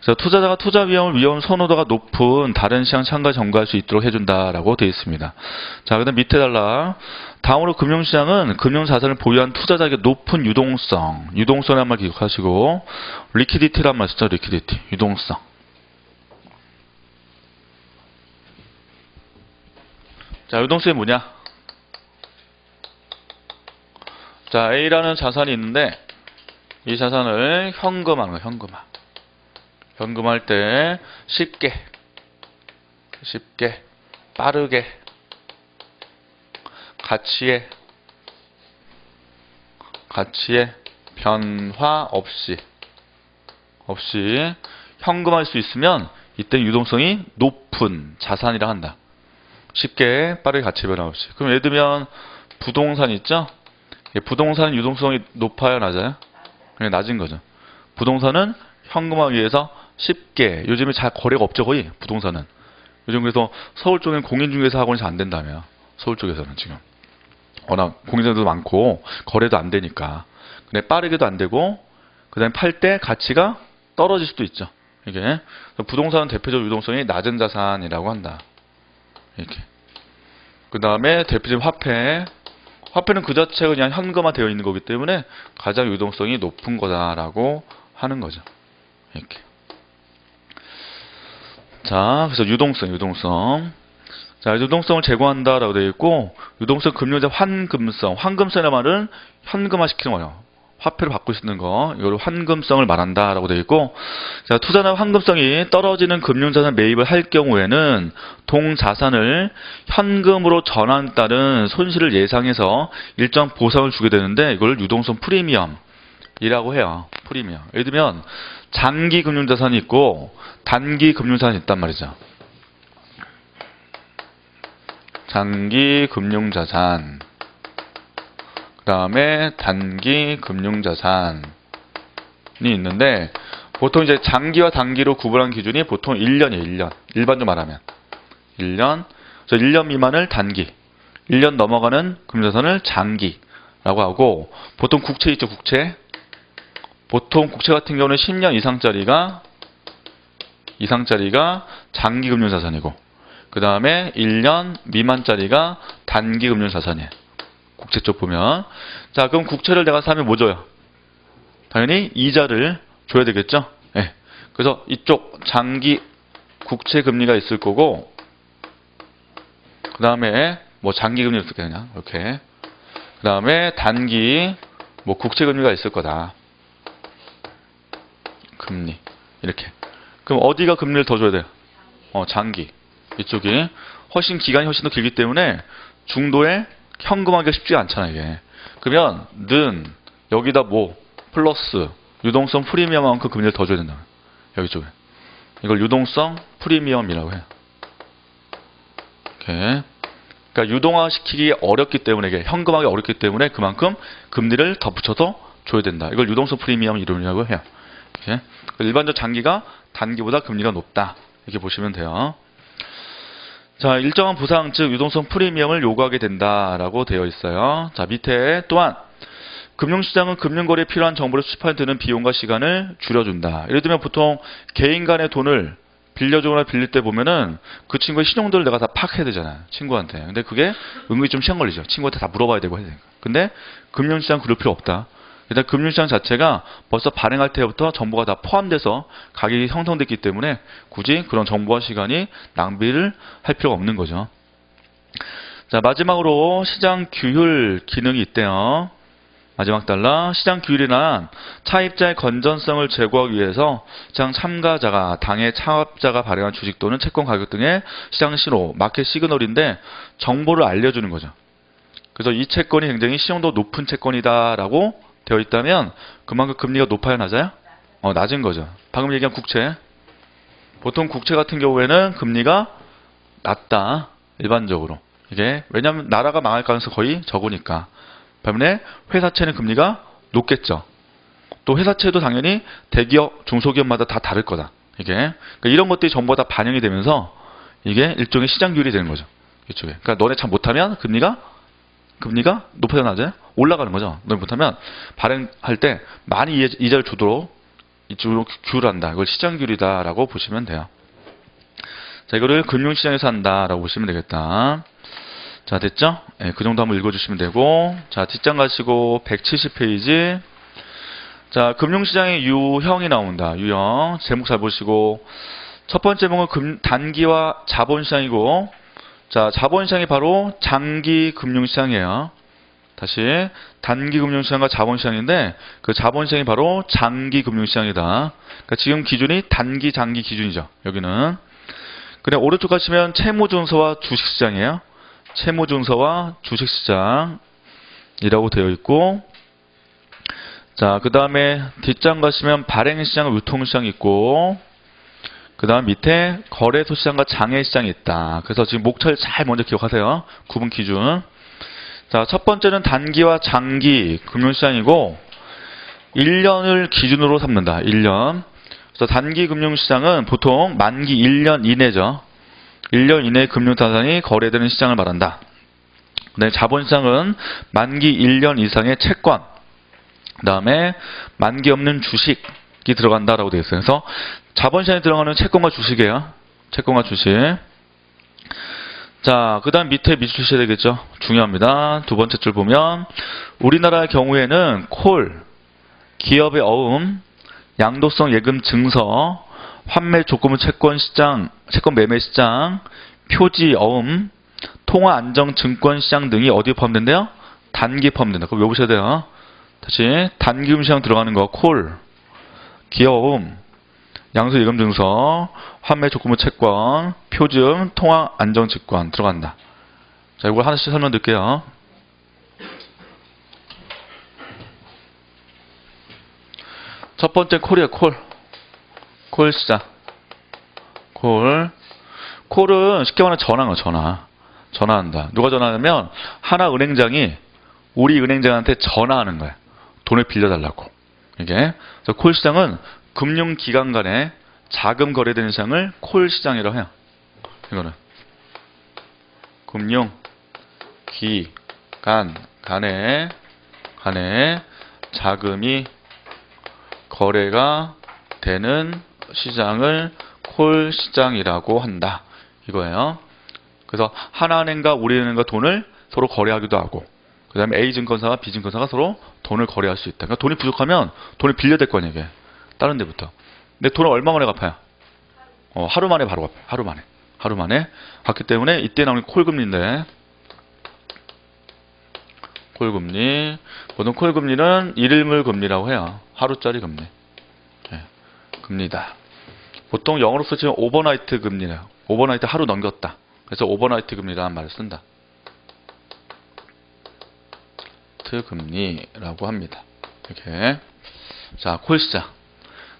그래서 투자자가 투자 위험 선호도가 높은 다른 시장 참가 점거할 수 있도록 해준다라고 되어 있습니다. 자, 그다음 밑에 달라. 다음으로 금융시장은 금융자산을 보유한 투자자에게 높은 유동성이란 말 기억하시고 리퀴디티란 말 쓰죠. 리퀴디티, 유동성. 자, 유동성이 뭐냐? 자, A라는 자산이 있는데 이 자산을 현금화하는 거예요. 현금화. 현금할 때 쉽게 빠르게 가치의 변화 없이 현금할 수 있으면 이때 유동성이 높은 자산이라 한다. 쉽게 빠르게 가치 변화 없이. 그럼 예를 들면 부동산 있죠? 부동산 유동성이 높아요, 낮아요? 그냥 낮은 거죠. 부동산은 현금화 위해서 쉽게, 요즘에 잘 거래가 없죠, 거의 부동산은. 요즘 그래서 서울 쪽엔 공인중개사 학원이 잘 안 된다며. 서울 쪽에서는 지금 워낙 공인중개사도 많고 거래도 안 되니까. 근데 빠르게도 안 되고 그 다음에 팔 때 가치가 떨어질 수도 있죠. 이게 부동산은 대표적 유동성이 낮은 자산이라고 한다. 이렇게. 그 다음에 대표적인 화폐는 그 자체가 그냥 현금화 되어 있는 거기 때문에 가장 유동성이 높은 거다라고 하는 거죠. 이렇게. 자, 그래서 유동성. 자, 유동성을 제고한다라고 되어 있고, 유동성 금융자 환금성이라는 말은 현금화 시키는 거예요. 화폐로 바꿀 수 있는 거, 이걸 환금성을 말한다라고 되어 있고, 자, 투자나 환금성이 떨어지는 금융자산 매입을 할 경우에는 동자산을 현금으로 전환 따른 손실을 예상해서 일정 보상을 주게 되는데, 이걸 유동성 프리미엄이라고 해요. 프리미엄. 예를 들면 장기 금융자산이 있고 단기 금융자산이 있단 말이죠. 장기 금융자산, 그 다음에 단기 금융자산이 있는데 보통 이제 장기와 단기로 구분하는 기준이 보통 1년이에요. 1년. 일반적으로 말하면 1년. 그래서 1년 미만을 단기, 1년 넘어가는 금융자산을 장기라고 하고, 보통 국채 있죠. 국채. 보통 국채 같은 경우는 10년 이상짜리가 장기 금융 자산이고, 그 다음에 1년 미만짜리가 단기 금융 자산이에요. 국채 쪽 보면. 자, 그럼 국채를 내가 사면 뭐 줘요? 당연히 이자를 줘야 되겠죠? 예. 그래서 이쪽 장기 국채 금리가 있을 거고, 그 다음에 뭐 장기 금리 있을 거냐, 이렇게. 그 다음에 단기 뭐 국채 금리가 있을 거다. 금리 이렇게. 그럼 어디가 금리를 더 줘야 돼요? 장기. 이쪽이 기간이 훨씬 더 길기 때문에 중도에 현금하기가 쉽지 않잖아요, 이게. 그러면 는 여기다 뭐 플러스 유동성 프리미엄만큼 금리를 더 줘야 된다. 여기 쪽에. 이걸 유동성 프리미엄이라고 해요. 이렇게. 그러니까 유동화시키기 어렵기 때문에, 이게 현금하기 어렵기 때문에 그만큼 금리를 더 붙여서 줘야 된다. 이걸 유동성 프리미엄 이론이라고 해요. 이렇게. 일반적 장기가 단기보다 금리가 높다. 이렇게 보시면 돼요. 자, 일정한 보상, 즉 유동성 프리미엄을 요구하게 된다라고 되어 있어요. 자, 밑에 또한 금융시장은 금융거래에 필요한 정보를 수집하는 드는 비용과 시간을 줄여준다. 예를 들면 보통 개인 간의 돈을 빌려주거나 빌릴 때 보면은 그 친구의 신용도를 내가 다 파악해야 되잖아요. 친구한테. 근데 그게 은근히 좀 시간 걸리죠. 친구한테 다 물어봐야 되고 해야 되니까. 근데 금융시장 그럴 필요 없다. 일단 금융시장 자체가 벌써 발행할 때부터 정보가 다 포함돼서 가격이 형성됐기 때문에 굳이 그런 정보와 시간이 낭비를 할 필요가 없는 거죠. 자, 마지막으로 시장 규율 기능이 있대요. 마지막 달러, 시장 규율이란 차입자의 건전성을 제고하기 위해서 시장 참가자가 당의 창업자가 발행한 주식 또는 채권 가격 등의 시장 신호, 마켓 시그널인데 정보를 알려주는 거죠. 그래서 이 채권이 굉장히 신용도 높은 채권이다라고 되어 있다면 그만큼 금리가 높아요, 낮아요? 낮은 거죠. 방금 얘기한 국채. 보통 국채 같은 경우에는 금리가 낮다. 일반적으로. 이게 왜냐하면 나라가 망할 가능성이 거의 적으니까. 반면에 회사채는 금리가 높겠죠. 또 회사채도 당연히 대기업, 중소기업마다 다 다를 거다. 이게 그러니까 이런 것들이 전부 다 반영이 되면서 이게 일종의 시장 규율이 되는 거죠. 이쪽에. 그러니까 너네 참 못하면 금리가 높아져 낮아요? 올라가는 거죠. 너네 못하면 발행할 때 많이 이자를 주도록 이쪽으로 규율한다. 이걸 시장 규율이다라고 보시면 돼요. 자, 이거를 금융시장에서 한다라고 보시면 되겠다. 자, 됐죠? 네, 그 정도 한번 읽어주시면 되고. 자, 뒷장 가시고 170페이지. 자, 금융시장의 유형이 나온다. 유형. 제목 잘 보시고. 첫 번째 제목은 단기와 자본시장이고, 자, 자본시장이 바로 장기 금융시장이에요. 다시 단기 금융시장과 자본시장인데 그 자본시장이 바로 장기 금융시장이다. 그러니까 지금 기준이 단기, 장기 기준이죠. 여기는. 그냥 오른쪽 가시면 채무증서와 주식시장이에요. 채무증서와 주식시장이라고 되어 있고, 자, 그 다음에 뒷장 가시면 발행시장, 유통시장이 있고, 그 다음 밑에 거래소 시장과 장외시장이 있다. 그래서 지금 목차를 잘 먼저 기억하세요. 구분 기준. 자, 첫 번째는 단기와 장기 금융시장이고 1년을 기준으로 삼는다. 1년. 그래서 단기 금융시장은 보통 만기 1년 이내죠. 1년 이내 금융자산이 거래되는 시장을 말한다. 네, 자본시장은 만기 1년 이상의 채권, 그 다음에 만기 없는 주식이 들어간다라고 되어 있어요. 그래서 자본시장에 들어가는 채권과 주식이에요. 채권과 주식. 자, 그 다음 밑에 주셔야 되겠죠. 중요합니다. 두 번째 줄 보면 우리나라의 경우에는 콜, 기업의 어음, 양도성 예금 증서, 환매 조건부 채권 시장, 채권 매매 시장, 표지 어음, 통화 안정 증권 시장 등이 어디에 포함된대요? 단기 포함된다. 그거 외우셔야 돼요. 다시 단기 금융시장 들어가는 거 콜, 기업 어음, 양도 예금 증서, 환매 조건부 채권, 표즘, 통화 안정 증권 들어간다. 자, 이걸 하나씩 설명드릴게요. 첫 번째 콜이에요. 콜 시장. 콜은 쉽게 말하면 전화인 거야. 전화한다. 누가 전화하냐면 하나은행장이 우리 은행장한테 전화하는 거야. 돈을 빌려달라고. 이게. 그래서 콜 시장은 금융기관 간에 자금 거래되는 시장을 콜 시장이라고 해요. 이거는 금융기관 간에 자금이 거래가 되는 시장을 콜 시장이라고 한다. 이거예요. 그래서 하나은행과 우리은행과 돈을 서로 거래하기도 하고, 그 다음에 A증권사와 B증권사가 서로 돈을 거래할 수 있다. 그러니까 돈이 부족하면 돈을 빌려야 될 거 아니에요, 이게. 다른 데부터. 근데 돈을 얼마 만에 갚아요? 하루 만에 바로 갚아요. 하루 만에. 하루 만에. 갚기 때문에 이때 나오는 콜금리인데, 콜금리. 보통 콜금리는 일일 금리라고 해요. 하루짜리 금리. 네, 금리다. 보통 영어로 쓰시면 오버나이트 금리래요. 오버나이트 하루 넘겼다. 그래서 오버나이트 금리라는 말을 쓴다. 금리라고 합니다. 이렇게. 자, 콜시장.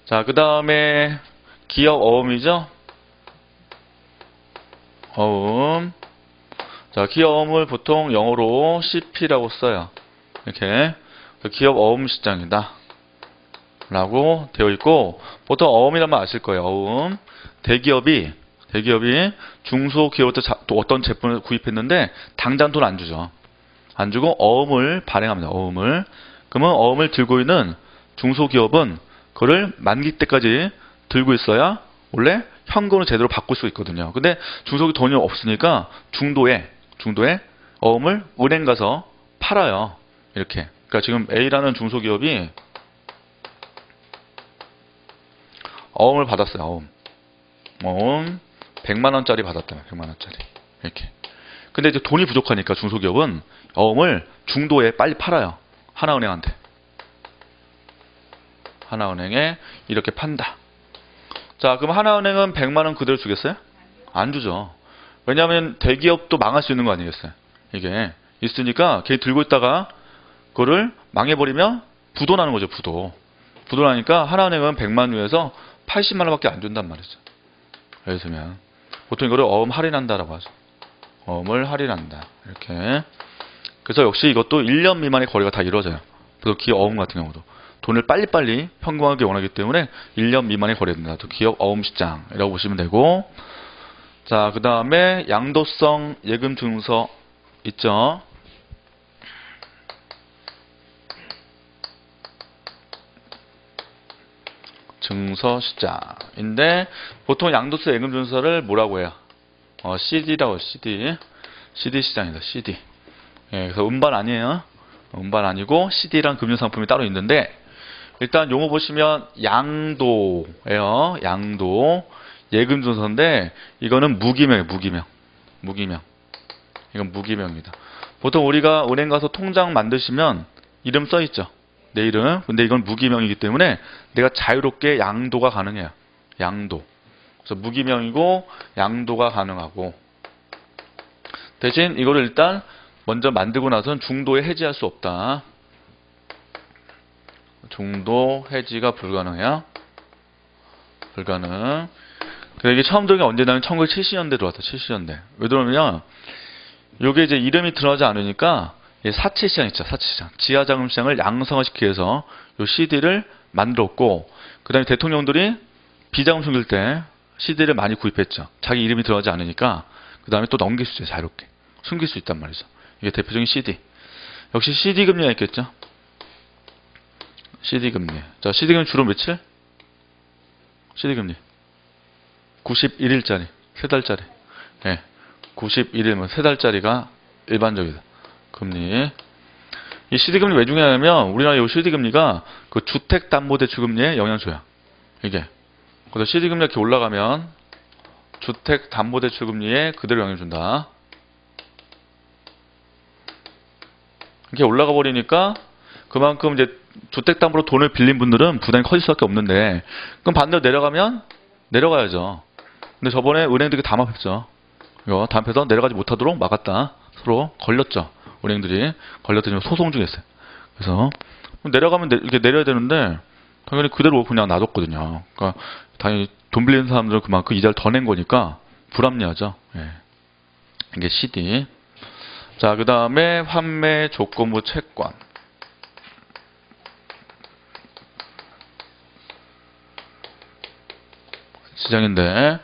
자, 그 다음에 기업 어음이죠? 어음. 자, 기업 어음을 보통 영어로 CP라고 써요. 이렇게. 기업 어음 시장이다. 라고 되어 있고, 보통 어음이라면 아실 거예요. 어음. 대기업이 중소기업부터 어떤 제품을 구입했는데, 당장 돈 안 주죠. 안 주고 어음을 발행합니다. 어음을. 그러면 어음을 들고 있는 중소기업은 그거를 만기 때까지 들고 있어야 원래 현금으로 제대로 바꿀 수 있거든요. 근데 중소기업 돈이 없으니까 중도에 어음을 은행 가서 팔아요. 이렇게. 그러니까 지금 A라는 중소기업이 어음을 받았어요. 어음 100만 원짜리 받았다. 100만 원짜리. 이렇게. 근데 이제 돈이 부족하니까 중소기업은 어음을 중도에 빨리 팔아요. 하나은행한테. 하나은행에 이렇게 판다. 자, 그럼 하나은행은 100만 원 그대로 주겠어요? 안 주죠. 왜냐하면 대기업도 망할 수 있는 거 아니겠어요? 이게 있으니까 걔 들고 있다가 그거를 망해버리면 부도 나는 거죠. 부도 나니까 하나은행은 100만 원에서 80만 원밖에 안 준단 말이죠. 예를 들면 보통 이거를 어음 할인한다라고 하죠. 어음을 할인한다. 이렇게. 그래서 역시 이것도 1년 미만의 거래가 다 이루어져요. 그래서 기업 어음 같은 경우도 돈을 빨리빨리 현금화하기 원하기 때문에 1년 미만의 거래된다. 또 기업 어음 시장이라고 보시면 되고, 자, 그 다음에 양도성 예금 증서 있죠. 증서 시장인데 보통 양도성 예금 증서를 뭐라고 해요? CD라고 해요. CD 시장이다. CD. 예, 그래서 운반 아니에요. 운반 아니고 CD랑 금융상품이 따로 있는데, 일단 용어 보시면 양도예요. 양도. 예금 증서인데 이거는 무기명이에요. 무기명. 이건 무기명입니다. 보통 우리가 은행 가서 통장 만드시면 이름 써 있죠. 내 이름. 근데 이건 무기명이기 때문에 내가 자유롭게 양도가 가능해요. 양도. 그래서 무기명이고 양도가 가능하고, 대신 이거를 일단 먼저 만들고 나서는 중도에 해지할 수 없다. 중도 해지가 불가능해요. 불가능. 그래서 이게 처음 들어간 게 언제냐면 1970년대 들어왔다. 70년대. 왜 그러냐면 이게 이제 이름이 드러나지 않으니까 사채시장 있죠. 사채시장. 지하자금시장을 양성화시키기 위해서 이 CD를 만들었고, 그 다음에 대통령들이 비자금 숨길 때 CD를 많이 구입했죠. 자기 이름이 들어가지 않으니까. 그 다음에 또 넘길 수 있어요. 자유롭게. 숨길 수 있단 말이죠. 이게 대표적인 CD. 역시 CD 금리가 있겠죠. CD 금리. 자, CD 금리 주로 며칠? CD 금리 91일짜리, 3달짜리. 예. 91일, 3달짜리가 일반적이다. 금리. 이 CD 금리 왜 중요하냐면 우리나라 이 CD 금리가 그 주택담보대출 금리에 영향을 줘요. 이게. 그래서 CD 금리가 이렇게 올라가면 주택담보대출 금리에 그대로 영향을 준다. 이렇게 올라가 버리니까 그만큼 이제 주택담보로 돈을 빌린 분들은 부담이 커질 수밖에 없는데, 그럼 반대로 내려가면 내려가야죠. 근데 저번에 은행들이 담합했죠. 이거 담합해서 내려가지 못하도록 막았다. 서로 걸렸죠. 은행들이 걸렸더니 소송 중이었어요. 그래서 내려가면 이렇게 내려야 되는데 당연히 그대로 그냥 놔뒀거든요. 그러니까 당연히 돈 빌리는 사람들은 그만큼 이자를 더 낸 거니까 불합리하죠. 예. 이게 CD. 자, 그 다음에 환매 조건부 채권. 시장인데,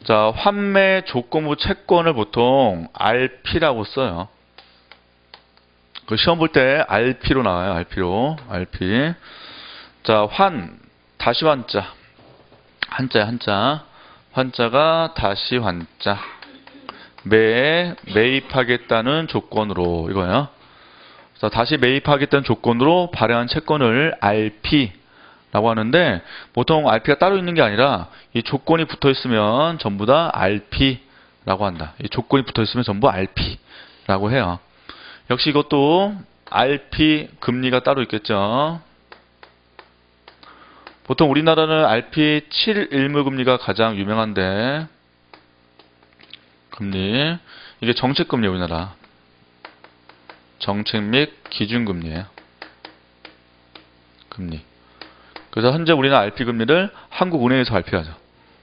자, 환매 조건부 채권을 보통 RP라고 써요. 그 시험 볼 때 RP로 나와요. RP. 자, 다시 환자. 한자야, 한자. 환자가 다시 환자. 매입하겠다는 조건으로, 이거예요. 자, 다시 매입하겠다는 조건으로 발행한 채권을 RP라고 하는데, 보통 RP가 따로 있는 게 아니라 이 조건이 붙어 있으면 전부 다 RP라고 한다. 이 조건이 붙어 있으면 전부 RP라고 해요. 역시 이것도 RP 금리가 따로 있겠죠. 보통 우리나라는 RP 7일무 금리가 가장 유명한데, 금리, 이게 정책금리예요, 우리나라. 정책 및 기준금리예요. 금리. 그래서 현재 우리는 RP 금리를 한국은행에서 발표하죠.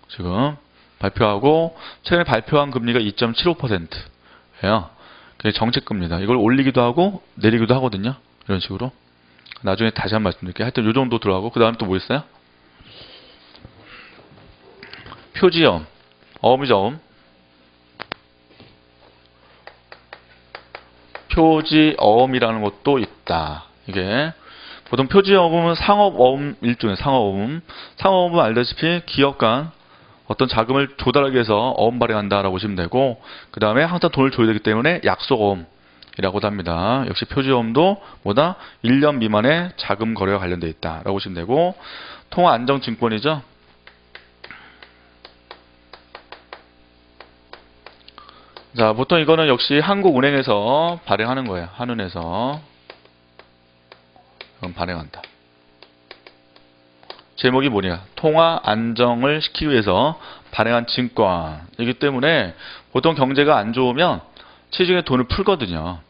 지금 발표하고 최근에 발표한 금리가 2.75%예요. 그게 정책금리다. 이걸 올리기도 하고 내리기도 하거든요. 이런 식으로. 나중에 다시 한번 말씀드릴게요. 하여튼 요 정도 들어가고 그 다음에 또 뭐 있어요? 표지어음. 어음이죠, 어음. 표지어음이라는 것도 있다. 이게 보통 표지어음은 상업어음 일종의 상업어음. 상업어음은 알다시피 기업 간 어떤 자금을 조달하기 위해서 어음 발행한다라고 보시면 되고, 그 다음에 항상 돈을 줘야 되기 때문에 약속어음이라고도 합니다. 역시 표지어음도 뭐다? 1년 미만의 자금 거래와 관련되어 있다라고 보시면 되고, 통화안정증권이죠. 자, 보통 이거는 역시 한국은행에서 발행하는 거예요. 한은에서. 그럼 발행한다. 제목이 뭐냐? 통화 안정을 시키기 위해서 발행한 증권이기 때문에 보통 경제가 안 좋으면 시중에 돈을 풀거든요.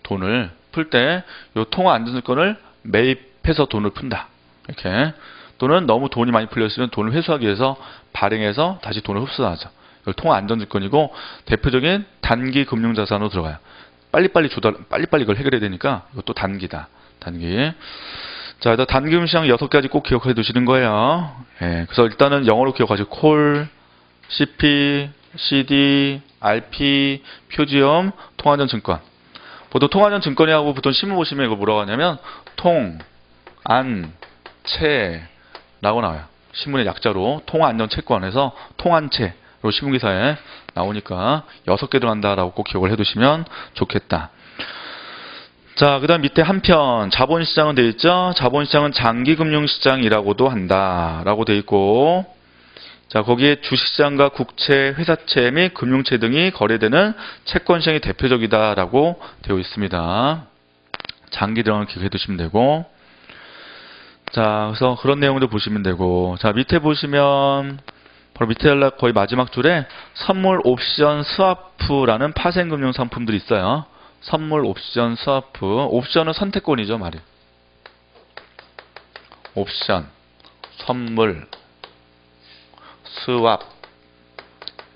돈을 풀 때 이 통화 안정증권을 매입해서 돈을 푼다. 이렇게. 또는 너무 돈이 많이 풀렸으면 돈을 회수하기 위해서 발행해서 다시 돈을 흡수하죠. 이걸 통화 안정증권이고 대표적인 단기 금융자산으로 들어가요. 빨리빨리 이걸 해결해야 되니까 이것도 단기다. 단기. 자, 일단 단기 금융시장 6가지 꼭 기억해 두시는 거예요. 예, 그래서 일단은 영어로 기억하시고 콜, CP, CD, RP, 표지엄, 통화안정증권. 보통 통화안정증권이라고 보통 신문 보시면 이거 뭐라고 하냐면 통안채라고 나와요. 신문의 약자로 통화안정채권에서 통안채 신문기사에 나오니까 6개 들어간다라고 꼭 기억을 해두시면 좋겠다. 자, 그 다음 밑에 한편 자본시장은 되어 있죠. 자본시장은 장기금융시장이라고도 한다라고 되어 있고, 자, 거기에 주식시장과 국채, 회사채 및 금융채 등이 거래되는 채권시장이 대표적이다라고 되어 있습니다. 장기 들어가는 기억해 두시면 되고, 자, 그래서 그런 내용도 보시면 되고, 자, 밑에 보시면 바로 밑에 거의 마지막 줄에 선물 옵션 스와프라는 파생금융 상품들이 있어요. 선물 옵션 스와프. 옵션은 선택권이죠, 말이. 옵션, 선물, 스왑.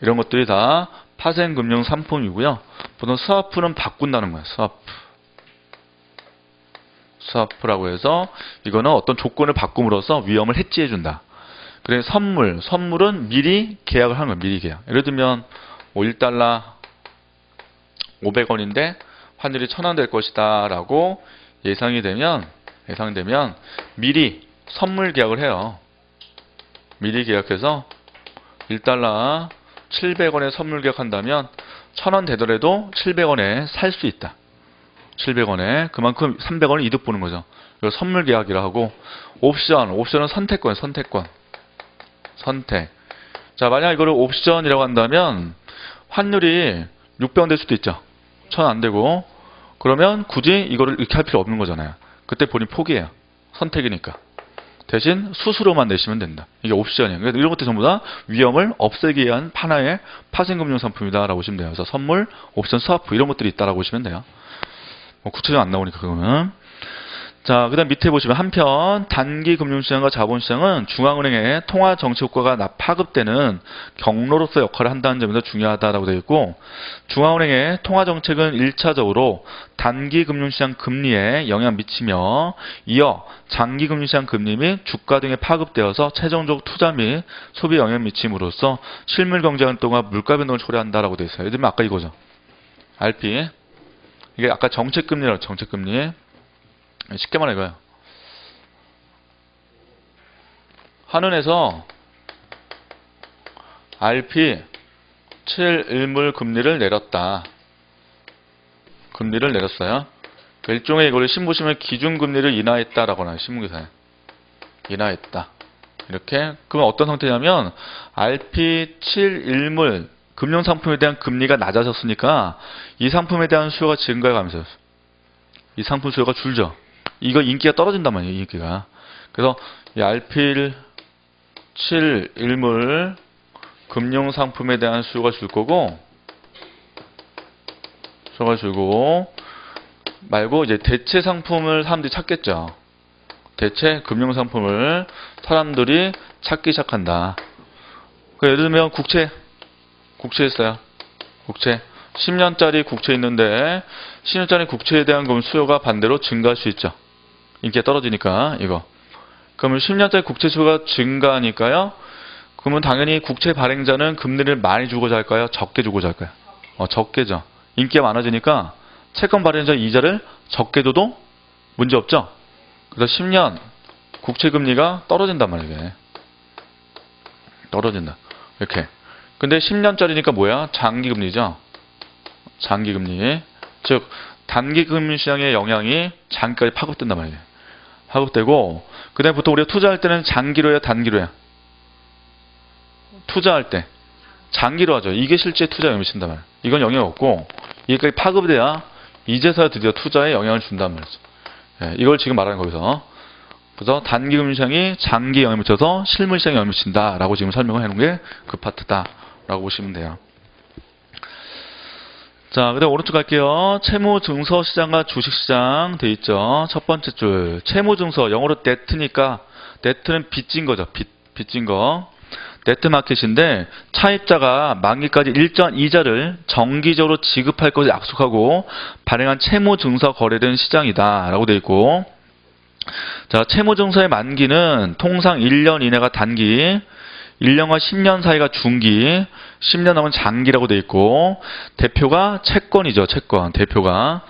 이런 것들이 다 파생금융 상품이고요. 보통 스와프는 바꾼다는 거예요. 스와프라고 해서 이거는 어떤 조건을 바꿈으로써 위험을 해지해준다. 그래, 선물은 미리 계약을 하는 거예요. 미리 계약. 예를 들면 뭐 1달러 500원인데 환율이 1000원 될 것이다 라고 예상이 되면 미리 선물 계약을 해요. 미리 계약해서 1달러 700원에 선물 계약한다면 1000원 되더라도 700원에 살 수 있다. 700원에 그만큼 300원을 이득 보는 거죠. 그래서 선물 계약이라 하고, 옵션은 선택권. 자, 만약 이거를 옵션이라고 한다면 환율이 600원 될 수도 있죠. 1000원 안 되고, 그러면 굳이 이거를 이렇게 할 필요 없는 거잖아요. 그때 본인 포기해요. 선택이니까. 대신 수수료만 내시면 된다. 이게 옵션이에요. 그래서 이런 것들 전부 다 위험을 없애기 위한 하나의 파생금융 상품이다라고 보시면 돼요. 그래서 선물, 옵션, 스와프 이런 것들이 있다라고 보시면 돼요. 뭐 구체적으로 안 나오니까 그거는. 자, 그 다음 밑에 보시면 한편 단기 금융시장과 자본시장은 중앙은행의 통화정책 효과가 파급되는 경로로서 역할을 한다는 점에서 중요하다라고 되어 있고, 중앙은행의 통화정책은 1차적으로 단기 금융시장 금리에 영향을 미치며 이어 장기 금융시장 금리 및 주가 등에 파급되어서 최종적 투자 및 소비에 영향을 미침으로써 실물 경제활동과 물가 변동을 초래한다라고 되어 있어요. 예를 들면 아까 이거죠. RP. 이게 아까 정책금리라고 정책금리. 쉽게 말해 이거예요. 한은에서 RP 7일물 금리를 내렸다. 금리를 내렸어요. 그러니까 일종의 이거를 신보시면 기준금리를 인하했다라고 나와요. 신문기사에. 인하했다. 이렇게. 그건 어떤 상태냐면 RP 7일물 금융상품에 대한 금리가 낮아졌으니까 이 상품에 대한 수요가 증가해가면서 이 상품 수요가 줄죠. 이거 인기가 떨어진단 말이에요. 인기가. 그래서 이 RP 7일물 금융상품에 대한 수요가 줄 거고 수요가 줄고 말고 이제 대체 상품을 사람들이 찾겠죠. 대체 금융상품을 사람들이 찾기 시작한다. 예를 들면 국채 있어요. 국채 10년짜리 국채 있는데 10년짜리 국채에 대한 수요가 반대로 증가할 수 있죠. 인기가 떨어지니까 이거. 그러면 10년짜리 국채 수요가 증가하니까요. 그러면 당연히 국채 발행자는 금리를 많이 주고자 할까요? 적게 주고자 할까요? 적게죠. 인기가 많아지니까 채권 발행자 이자를 적게 줘도 문제없죠. 그래서 10년 국채 금리가 떨어진단 말이에요. 이게. 떨어진다. 이렇게. 근데 10년짜리니까 뭐야? 장기금리죠. 장기금리. 즉 단기금리 시장의 영향이 장기까지 파급된단 말이에요. 파급되고 그 다음에 보통 우리가 투자할 때는 장기로 해야 단기로 해야? 투자할 때 장기로 하죠. 이게 실제 투자에 영향을 미친단 말이에요. 이건 영향이 없고 이게까지 파급돼야 이제서야 드디어 투자에 영향을 준단 말이죠. 예, 이걸 지금 말하는 거기서. 그래서 단기금리 시장이 장기에 영향을 미쳐서 실물 시장에 영향을 미친다라고 지금 설명을 해놓은 게 그 파트다라고 보시면 돼요. 자, 그다음 오른쪽 갈게요. 채무증서 시장과 주식시장 돼 있죠. 첫 번째 줄 채무증서 영어로 debt니까 debt는 빚진 거죠. 빚진 거. 데트 마켓인데 차입자가 만기까지 일정 이자를 정기적으로 지급할 것을 약속하고 발행한 채무증서 거래된 시장이다 라고 되어 있고, 자, 채무증서의 만기는 통상 1년 이내가 단기, 1년과 10년 사이가 중기, 10년 넘은 장기라고 되어 있고, 대표가 채권이죠. 채권 대표가.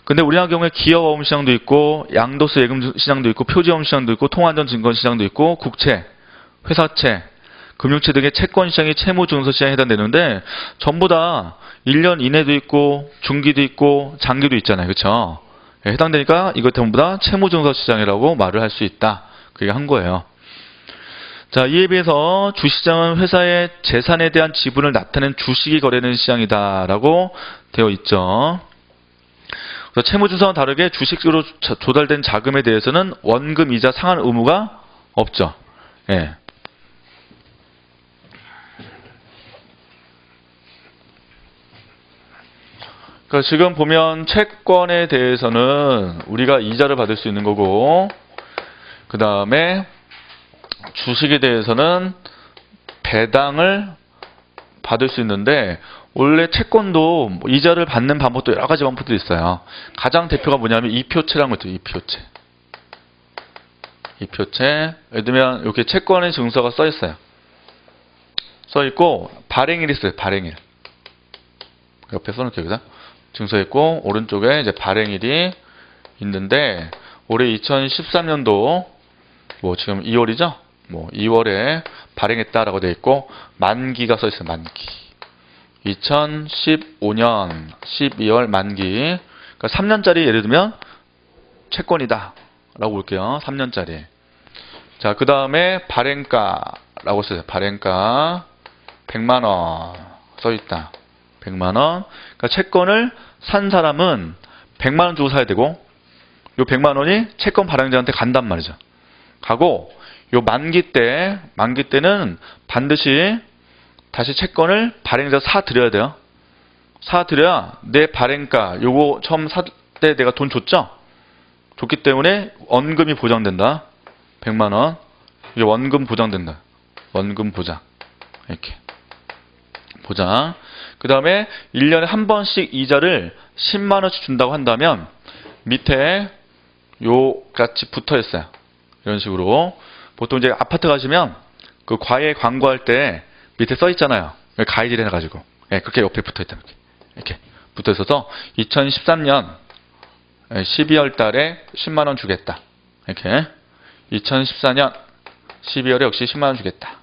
근데 우리나라 경우에 기업어음 시장도 있고 양도세 예금 시장도 있고 표지어음 시장도 있고 통화안전 증권 시장도 있고 국채, 회사채, 금융채 등의 채권 시장이 채무증서 시장에 해당되는데 전부 다 1년 이내도 있고 중기도 있고 장기도 있잖아요. 그렇죠? 예, 해당되니까 이것 전부 다 채무증서 시장이라고 말을 할 수 있다. 그게 한 거예요. 자, 이에 비해서 주시장은 회사의 재산에 대한 지분을 나타낸 주식이 거래되는 시장이다라고 되어 있죠. 그래서 채무증서와 다르게 주식으로 조달된 자금에 대해서는 원금 이자 상환 의무가 없죠. 예. 그러니까 지금 보면 채권에 대해서는 우리가 이자를 받을 수 있는 거고, 그 다음에 주식에 대해서는 배당을 받을 수 있는데, 원래 채권도 이자를 받는 방법도 여러 가지 방법들이 있어요. 가장 대표가 뭐냐면 이표채라는 것도 이표채. 이표채. 예를 들면 이렇게 채권의 증서가 써 있어요. 써 있고 발행일이 있어요. 발행일. 옆에 써놓을게요. 그죠? 증서 있고 오른쪽에 이제 발행일이 있는데 올해 2013년도 뭐 지금 2월이죠? 뭐 2월에 발행했다라고 되어 있고 만기가 써 있어요. 만기. 2015년 12월 만기. 그러니까 3년짜리 예를 들면 채권이다 라고 볼게요. 3년짜리. 자, 그 다음에 발행가라고 써요. 발행가 100만원 써 있다. 100만원. 그러니까 채권을 산 사람은 100만원 주고 사야 되고 요 100만원이 채권 발행자한테 간단 말이죠. 가고 요 만기 때는 반드시 다시 채권을 발행자 사드려야 돼요. 사드려야 내 발행가 요거 처음 살 때 내가 돈 줬죠? 줬기 때문에 원금이 보장된다. 100만원. 이게 원금 보장된다. 원금 보장. 이렇게. 보장. 그 다음에 1년에 한 번씩 이자를 10만원씩 준다고 한다면 밑에 요 같이 붙어 있어요. 이런 식으로. 보통 이제 아파트 가시면 그 과외 광고할 때 밑에 써 있잖아요. 가이드를 해가지고. 네, 그렇게 옆에 붙어 있다. 이렇게 붙어 있어서 2013년 12월 달에 10만원 주겠다. 이렇게. 2014년 12월에 역시 10만원 주겠다.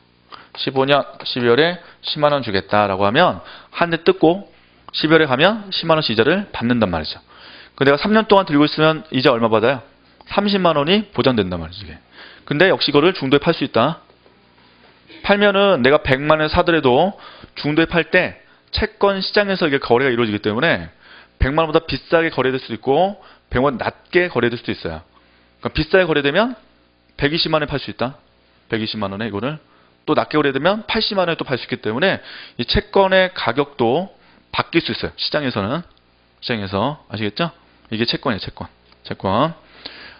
15년 12월에 10만원 주겠다라고 하면 한 대 뜯고 12월에 가면 10만원씩 이자를 받는단 말이죠. 그 내가 3년 동안 들고 있으면 이자 얼마 받아요? 30만원이 보장된단 말이죠. 이게. 근데 역시 이거를 중도에 팔 수 있다. 팔면은 내가 100만원에 사더라도 중도에 팔 때 채권 시장에서 이게 거래가 이루어지기 때문에 100만원보다 비싸게 거래될 수도 있고 100만원 낮게 거래될 수도 있어요. 그러니까 비싸게 거래되면 120만원에 팔 수 있다. 120만원에 이거를 또 낮게 거래되면 80만원에 또 팔 수 있기 때문에 이 채권의 가격도 바뀔 수 있어요. 시장에서 아시겠죠? 이게 채권이에요. 채권.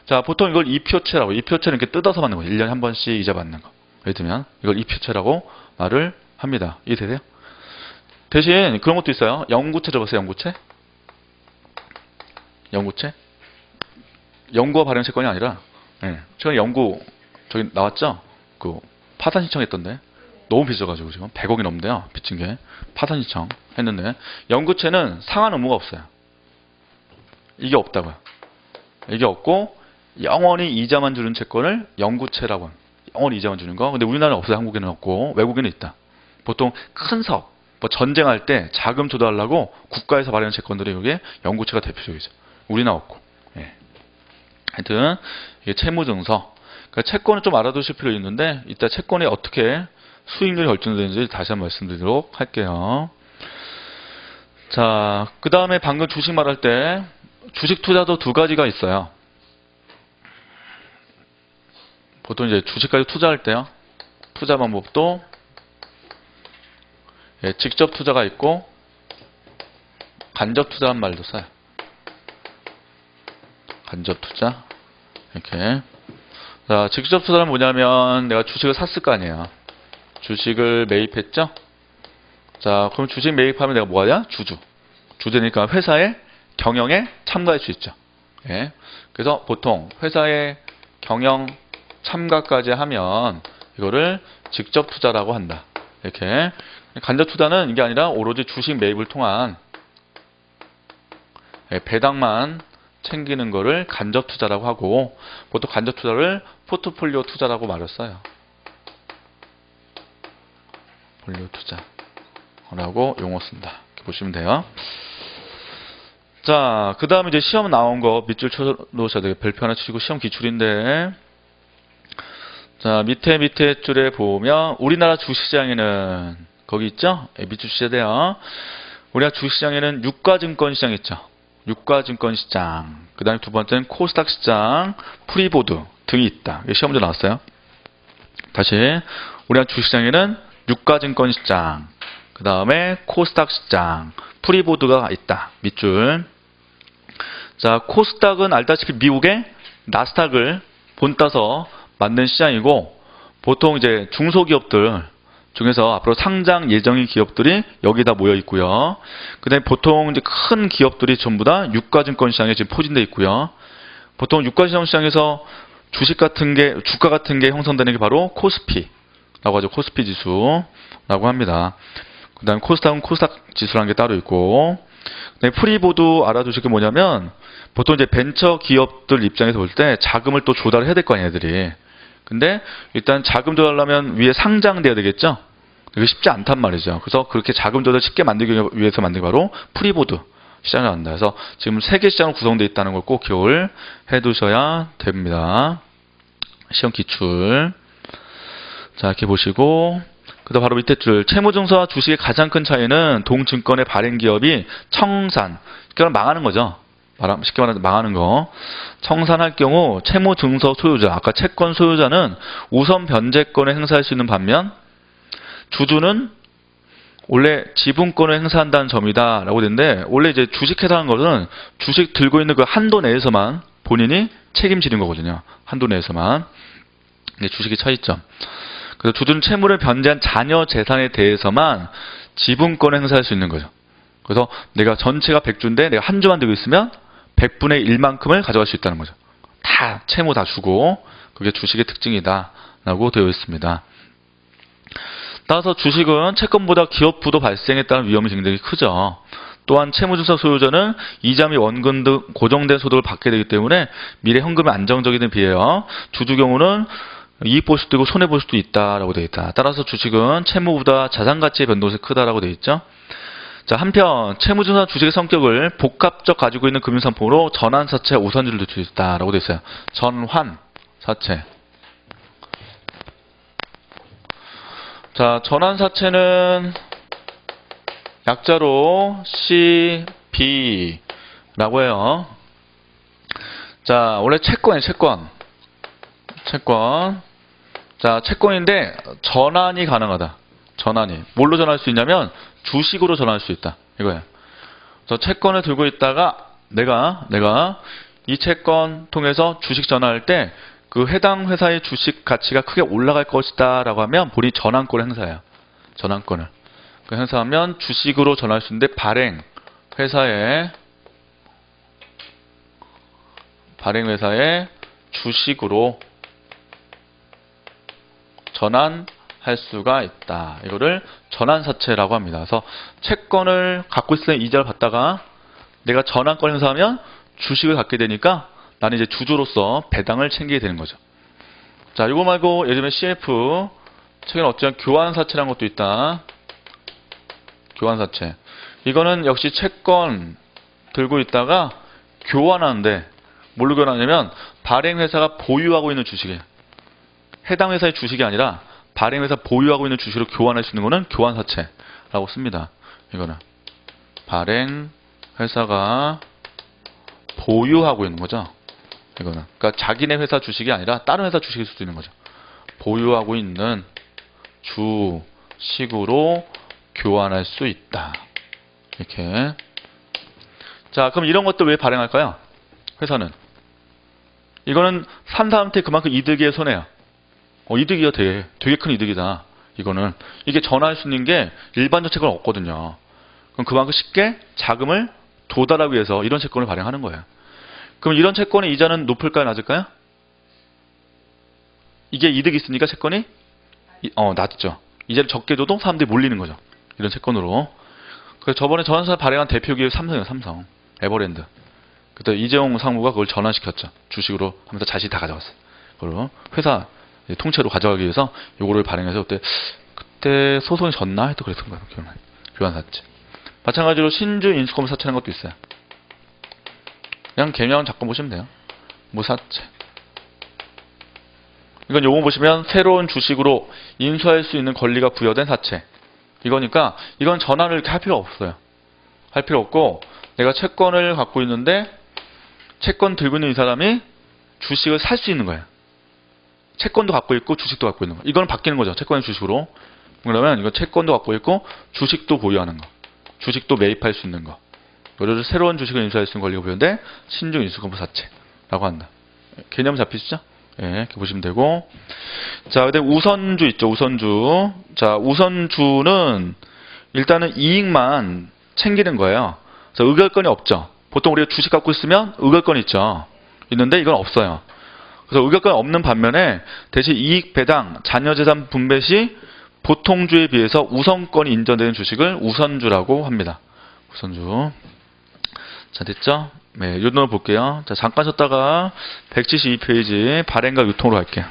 자, 보통 이걸 이표채라고. 이표채는 이렇게 뜯어서 받는 거예요. 1년에 한 번씩 이자 받는 거. 예를 들면 이걸 이표채라고 말을 합니다. 이해되세요? 대신 그런 것도 있어요. 영구채 들어봤어요? 영구채? 영구가 발행 채권이 아니라 최근에 영구 저기 나왔죠? 그 파산 신청했던데 너무 비싸가지고 지금 100억이 넘는데요. 빚진 게 파산 신청 했는데 영구채는 상환 의무가 없어요. 이게 없다고요. 이게 없고 영원히 이자만 주는 채권을 영구채라고 합니다. 영원히 이자만 주는 거. 근데 우리나라는 없어요. 한국에는 없고 외국에는 있다. 보통 큰 사업, 뭐 전쟁할 때 자금 조달하려고 국가에서 발행하는 채권들이 이게 영구채가 대표적이죠. 우리는 없고. 예. 하여튼 이게 채무증서. 그러니까 채권을 좀 알아두실 필요 있는데 이따 채권이 어떻게 수익률이 결정되는지 다시 한번 말씀드리도록 할게요. 자, 그 다음에 방금 주식 말할 때 주식 투자도 두 가지가 있어요. 보통 이제 주식까지 투자할 때요. 투자 방법도 직접 투자가 있고 간접 투자란 말도 써요. 간접 투자 이렇게. 자, 직접 투자는 뭐냐면 내가 주식을 샀을 거 아니에요. 주식을 매입했죠. 자, 그럼 주식 매입하면 내가 뭐하냐? 주주니까 회사의 경영에 참가할 수 있죠. 예. 그래서 보통 회사의 경영 참가까지 하면 이거를 직접 투자라고 한다. 이렇게. 간접 투자는 이게 아니라 오로지 주식 매입을 통한 배당만 챙기는 거를 간접 투자라고 하고 보통 간접 투자를 포트폴리오 투자라고 말을 써요. 폴리오 투자라고 용어 쓴다. 이렇게 보시면 돼요. 자, 그 다음에 이제 시험 나온 거 밑줄 쳐 놓으셔야 돼요. 별표 하나 치고 시험 기출인데. 자, 밑에 줄에 보면 우리나라 주식시장에는 거기 있죠? 밑줄 치셔야 돼요. 우리나라 주식시장에는 유가증권시장 있죠? 유가증권시장. 그 다음에 두 번째는 코스닥 시장, 프리보드 등이 있다. 시험 문제 나왔어요. 다시 우리나라 주식시장에는 유가증권시장, 그 다음에 코스닥 시장, 프리보드가 있다. 밑줄. 자, 코스닥은 알다시피 미국의 나스닥을 본따서 만든 시장이고 보통 이제 중소기업들 중에서 앞으로 상장 예정인 기업들이 여기다 모여 있고요. 그 다음에 보통 이제 큰 기업들이 전부 다 유가증권 시장에 지금 포진되어 있고요. 보통 유가증권 시장에서 주식 같은 게, 주가 같은 게 형성되는 게 바로 코스피라고 하죠. 코스피 지수라고 합니다. 그 다음에 코스닥은 코스닥 지수라는 게 따로 있고, 그다음에 프리보드 알아두실 게 뭐냐면, 보통 이제 벤처 기업들 입장에서 볼 때 자금을 또 조달을 해야 될 거 아니에요, 애들이. 근데 일단 자금 조달하려면 위에 상장돼야 되겠죠? 이게 쉽지 않단 말이죠. 그래서 그렇게 자금 조달 쉽게 만들기 위해서 만든 게 바로 프리보드 시장이 나온다. 그래서 지금 3개 시장으로 구성되어 있다는 걸 꼭 기억을 해 두셔야 됩니다. 시험 기출. 자, 이렇게 보시고, 그 다음 바로 밑에 줄. 채무증서와 주식의 가장 큰 차이는 동증권의 발행 기업이 청산. 그러니까 망하는 거죠. 쉽게 말하면 망하는 거. 청산할 경우 채무증서 소유자, 아까 채권 소유자는 우선 변제권을 행사할 수 있는 반면 주주는 원래 지분권을 행사한다는 점이다 라고 되는데, 원래 이제 주식회사라는 것은 주식 들고 있는 그 한도 내에서만 본인이 책임지는 거거든요. 한도 내에서만. 이게 주식의 차이점. 그래서 주주는 채무를 변제한 자녀 재산에 대해서만 지분권을 행사할 수 있는 거죠. 그래서 내가 전체가 100주인데 내가 한 주만 들고 있으면 100분의 1만큼을 가져갈 수 있다는 거죠. 다 채무 다 주고, 그게 주식의 특징이다 라고 되어 있습니다. 따라서 주식은 채권보다 기업부도 발생에 따른 위험이 굉장히 크죠. 또한 채무증서 소유자는 이자 및 원금 등 고정된 소득을 받게 되기 때문에 미래 현금이 안정적인 데 비해요. 주주 경우는 이익 볼 수도 있고 손해 볼 수도 있다라고 되어 있다. 따라서 주식은 채무보다 자산 가치의 변동성이 크다라고 되어 있죠. 자, 한편 채무증산 주식의 성격을 복합적 가지고 있는 금융상품으로 전환사채 우선주를 둘 수 있다라고 되어 있어요. 전환사채. 자, 전환사채는 약자로 CB라고 해요. 자, 원래 채권이에요, 채권. 자, 채권인데 전환이 가능하다. 전환이. 뭘로 전환할 수 있냐면 주식으로 전환할 수 있다. 이거예요. 저 채권을 들고 있다가 내가 이 채권 통해서 주식 전환할 때 그 해당 회사의 주식 가치가 크게 올라갈 것이다 라고 하면 본인이 전환권을 행사해요. 전환권을. 그 행사하면 주식으로 전환할 수 있는데 발행 회사에 주식으로 전환할 수가 있다. 이거를 전환사채라고 합니다. 그래서 채권을 갖고 있을 때 이자를 받다가 내가 전환권 행사하면 주식을 갖게 되니까 나는 이제 주주로서 배당을 챙기게 되는 거죠. 자, 이거 말고 예전에 CF 최근에 어쩌면 교환사채라는 것도 있다. 교환사채. 이거는 역시 채권 들고 있다가 교환하는데 뭘로 교환하냐면 발행회사가 보유하고 있는 주식이에요. 해당 회사의 주식이 아니라 발행회사 보유하고 있는 주식으로 교환할 수 있는 거는 교환사채라고 씁니다. 이거는 발행회사가 보유하고 있는 거죠. 이거는 그러니까 자기네 회사 주식이 아니라 다른 회사 주식일 수도 있는 거죠. 보유하고 있는 주식으로 교환할 수 있다. 이렇게. 자, 그럼 이런 것들 왜 발행할까요? 회사는 이거는 산사한테 그만큼 이득이에요, 손해야? 이득이야. 되게 큰 이득이다. 이거는 이게 전환할 수 있는 게 일반적 채권은 없거든요. 그럼 그만큼 쉽게 자금을 조달하기 위해서 이런 채권을 발행하는 거예요. 그럼 이런 채권의 이자는 높을까요, 낮을까요? 이게 이득이 있으니까 채권이 낮죠. 이자를 적게 줘도 사람들이 몰리는 거죠. 이런 채권으로. 그래서 저번에 전환사 발행한 대표 기업이 삼성이에요. 삼성. 에버랜드. 그때 이재용 상무가 그걸 전환시켰죠. 주식으로 하면서 자신이 다 가져갔어요. 그걸 회사 통째로 가져가기 위해서 요거를 발행해서 그때 소송이 졌나? 하여튼 그랬던 거예요. 기억나요. 교환사채. 마찬가지로 신주 인수권 사채라는 것도 있어요. 그냥 개명은 잠깐 보시면 돼요. 무사채. 이건 요거 보시면 새로운 주식으로 인수할 수 있는 권리가 부여된 사채. 이거니까 이건 전환을 이렇게 할 필요 없어요. 할 필요 없고 내가 채권을 갖고 있는데 채권 들고 있는 이 사람이 주식을 살 수 있는 거예요. 채권도 갖고 있고 주식도 갖고 있는 거. 이건 바뀌는 거죠. 채권의 주식으로. 그러면 이거 채권도 갖고 있고 주식도 보유하는 거. 주식도 매입할 수 있는 거. 이거를 새로운 주식을 인수할 수 있는 권리가 부여인데 신주 인수권부사채라고 한다. 개념 잡히시죠? 예, 이렇게 보시면 되고. 자, 근데 우선주 있죠. 우선주. 자, 우선주는 일단은 이익만 챙기는 거예요. 그래서 의결권이 없죠. 보통 우리가 주식 갖고 있으면 의결권이 있죠. 있는데 이건 없어요. 그래서 의결권이 없는 반면에 대신 이익 배당, 자녀재산 분배 시 보통주에 비해서 우선권이 인정되는 주식을 우선주라고 합니다. 우선주. 자, 됐죠? 네, 요 놈을 볼게요. 자, 잠깐 쉬었다가 172페이지 발행과 유통으로 갈게요.